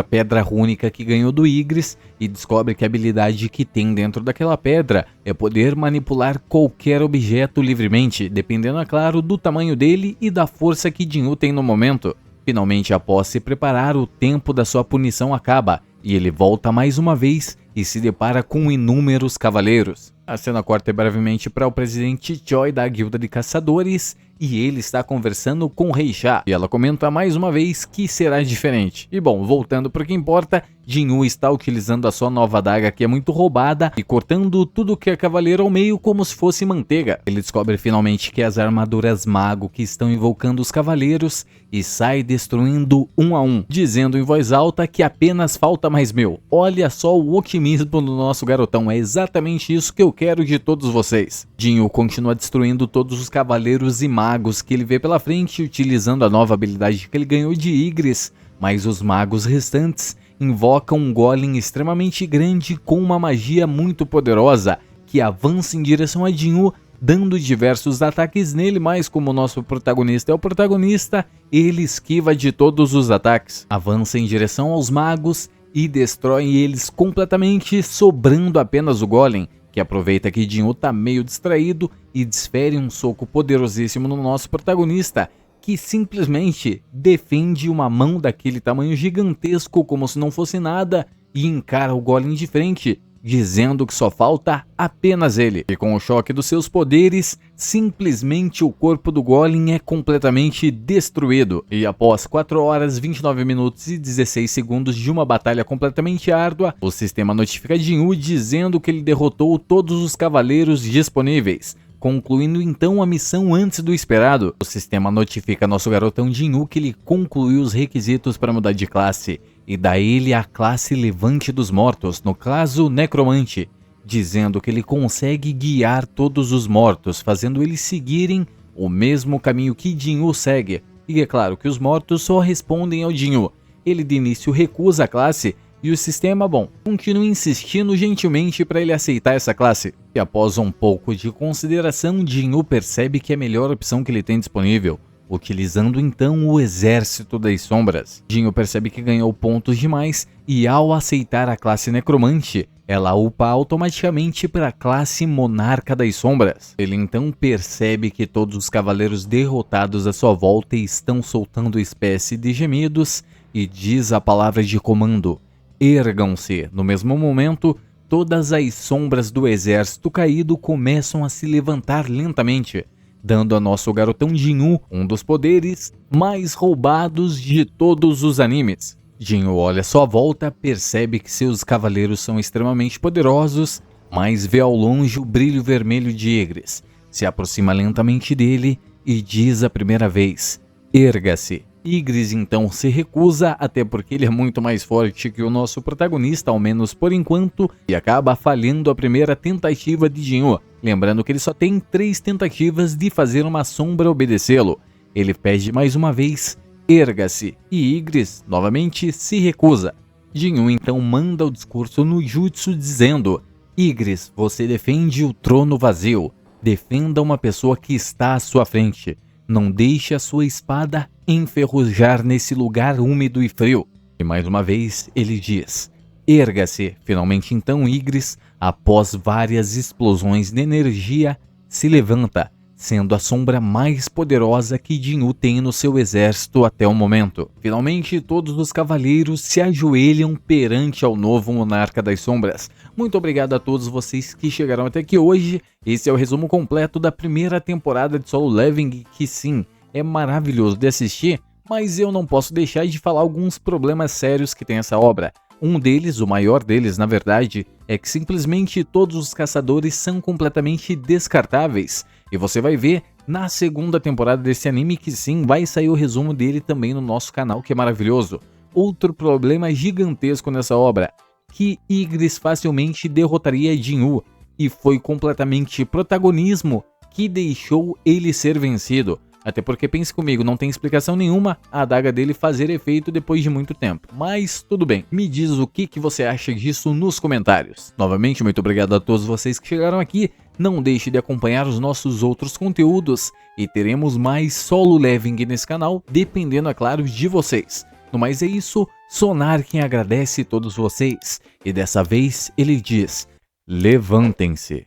a pedra rúnica que ganhou do Igris e descobre que a habilidade que tem dentro daquela pedra é poder manipular qualquer objeto livremente, dependendo, é claro, do tamanho dele e da força que Jinwoo tem no momento. Finalmente, após se preparar, o tempo da sua punição acaba e ele volta mais uma vez e se depara com inúmeros cavaleiros. A cena corta brevemente para o presidente Choi da Guilda de Caçadores e ele está conversando com Rei Sha e ela comenta mais uma vez que será diferente. E bom, voltando para o que importa, Jinwoo está utilizando a sua nova adaga que é muito roubada e cortando tudo que é cavaleiro ao meio como se fosse manteiga. Ele descobre finalmente que as armaduras mago que estão invocando os cavaleiros e sai destruindo um a um, dizendo em voz alta que apenas falta mais meu. Olha só o otimismo do nosso garotão, é exatamente isso que eu quero de todos vocês. Jinwoo continua destruindo todos os cavaleiros e magos que ele vê pela frente, utilizando a nova habilidade que ele ganhou de Igris, mas os magos restantes invocam um golem extremamente grande com uma magia muito poderosa, que avança em direção a Jinwoo, dando diversos ataques nele, mas como o nosso protagonista é o protagonista, ele esquiva de todos os ataques, avança em direção aos magos e destrói eles completamente, sobrando apenas o golem, que aproveita que Jinwoo tá meio distraído e desfere um soco poderosíssimo no nosso protagonista, que simplesmente defende uma mão daquele tamanho gigantesco como se não fosse nada e encara o golem de frente, dizendo que só falta apenas ele. E com o choque dos seus poderes, simplesmente o corpo do golem é completamente destruído. E após 4 horas, 29 minutos e 16 segundos de uma batalha completamente árdua, o sistema notifica Jinwoo dizendo que ele derrotou todos os cavaleiros disponíveis, concluindo então a missão antes do esperado. O sistema notifica nosso garotão Jinwoo que ele concluiu os requisitos para mudar de classe e dá ele a classe Levante dos Mortos, no caso Necromante, dizendo que ele consegue guiar todos os mortos, fazendo eles seguirem o mesmo caminho que Jinwoo segue. E é claro que os mortos só respondem ao Jinwoo. Ele de início recusa a classe e o sistema, bom, continua insistindo gentilmente para ele aceitar essa classe. E após um pouco de consideração, Jinwoo percebe que é a melhor opção que ele tem disponível, utilizando então o Exército das Sombras. Jinwoo percebe que ganhou pontos demais e ao aceitar a classe Necromante, ela upa automaticamente para a classe Monarca das Sombras. Ele então percebe que todos os cavaleiros derrotados à sua volta estão soltando espécie de gemidos e diz a palavra de comando: ergam-se. No mesmo momento, todas as sombras do exército caído começam a se levantar lentamente, dando a nosso garotão Jinwoo um dos poderes mais roubados de todos os animes. Jinwoo olha à sua volta, percebe que seus cavaleiros são extremamente poderosos, mas vê ao longe o brilho vermelho de Igris. Se aproxima lentamente dele e diz a primeira vez: erga-se. Igris então se recusa, até porque ele é muito mais forte que o nosso protagonista, ao menos por enquanto, e acaba falhando a primeira tentativa de Jinwoo, lembrando que ele só tem 3 tentativas de fazer uma sombra obedecê-lo. Ele pede mais uma vez: erga-se, e Igris novamente se recusa. Jinwoo então manda o discurso no jutsu dizendo: Igris, você defende o trono vazio, defenda uma pessoa que está à sua frente. Não deixe a sua espada enferrujar nesse lugar úmido e frio. E mais uma vez ele diz: erga-se. Finalmente então Igris, após várias explosões de energia, se levanta, sendo a sombra mais poderosa que Jinwoo tem no seu exército até o momento. Finalmente todos os cavaleiros se ajoelham perante ao novo monarca das sombras. Muito obrigado a todos vocês que chegaram até aqui hoje. Esse é o resumo completo da primeira temporada de Solo Leveling, que sim, é maravilhoso de assistir, Mas eu não posso deixar de falar alguns problemas sérios que tem essa obra. Um deles, o maior deles na verdade, é que simplesmente todos os caçadores são completamente descartáveis. E você vai ver na segunda temporada desse anime que sim, vai sair o resumo dele também no nosso canal, que é maravilhoso. Outro problema gigantesco nessa obra, que Ygritte facilmente derrotaria Jinwoo, e foi completamente protagonismo que deixou ele ser vencido. Até porque, pense comigo, não tem explicação nenhuma a adaga dele fazer efeito depois de muito tempo. Mas tudo bem, me diz o que você acha disso nos comentários. Novamente, muito obrigado a todos vocês que chegaram aqui. Não deixe de acompanhar os nossos outros conteúdos e teremos mais solo leveling nesse canal, dependendo, é claro, de vocês. No mais é isso, Sonar quem agradece todos vocês. E dessa vez ele diz: levantem-se.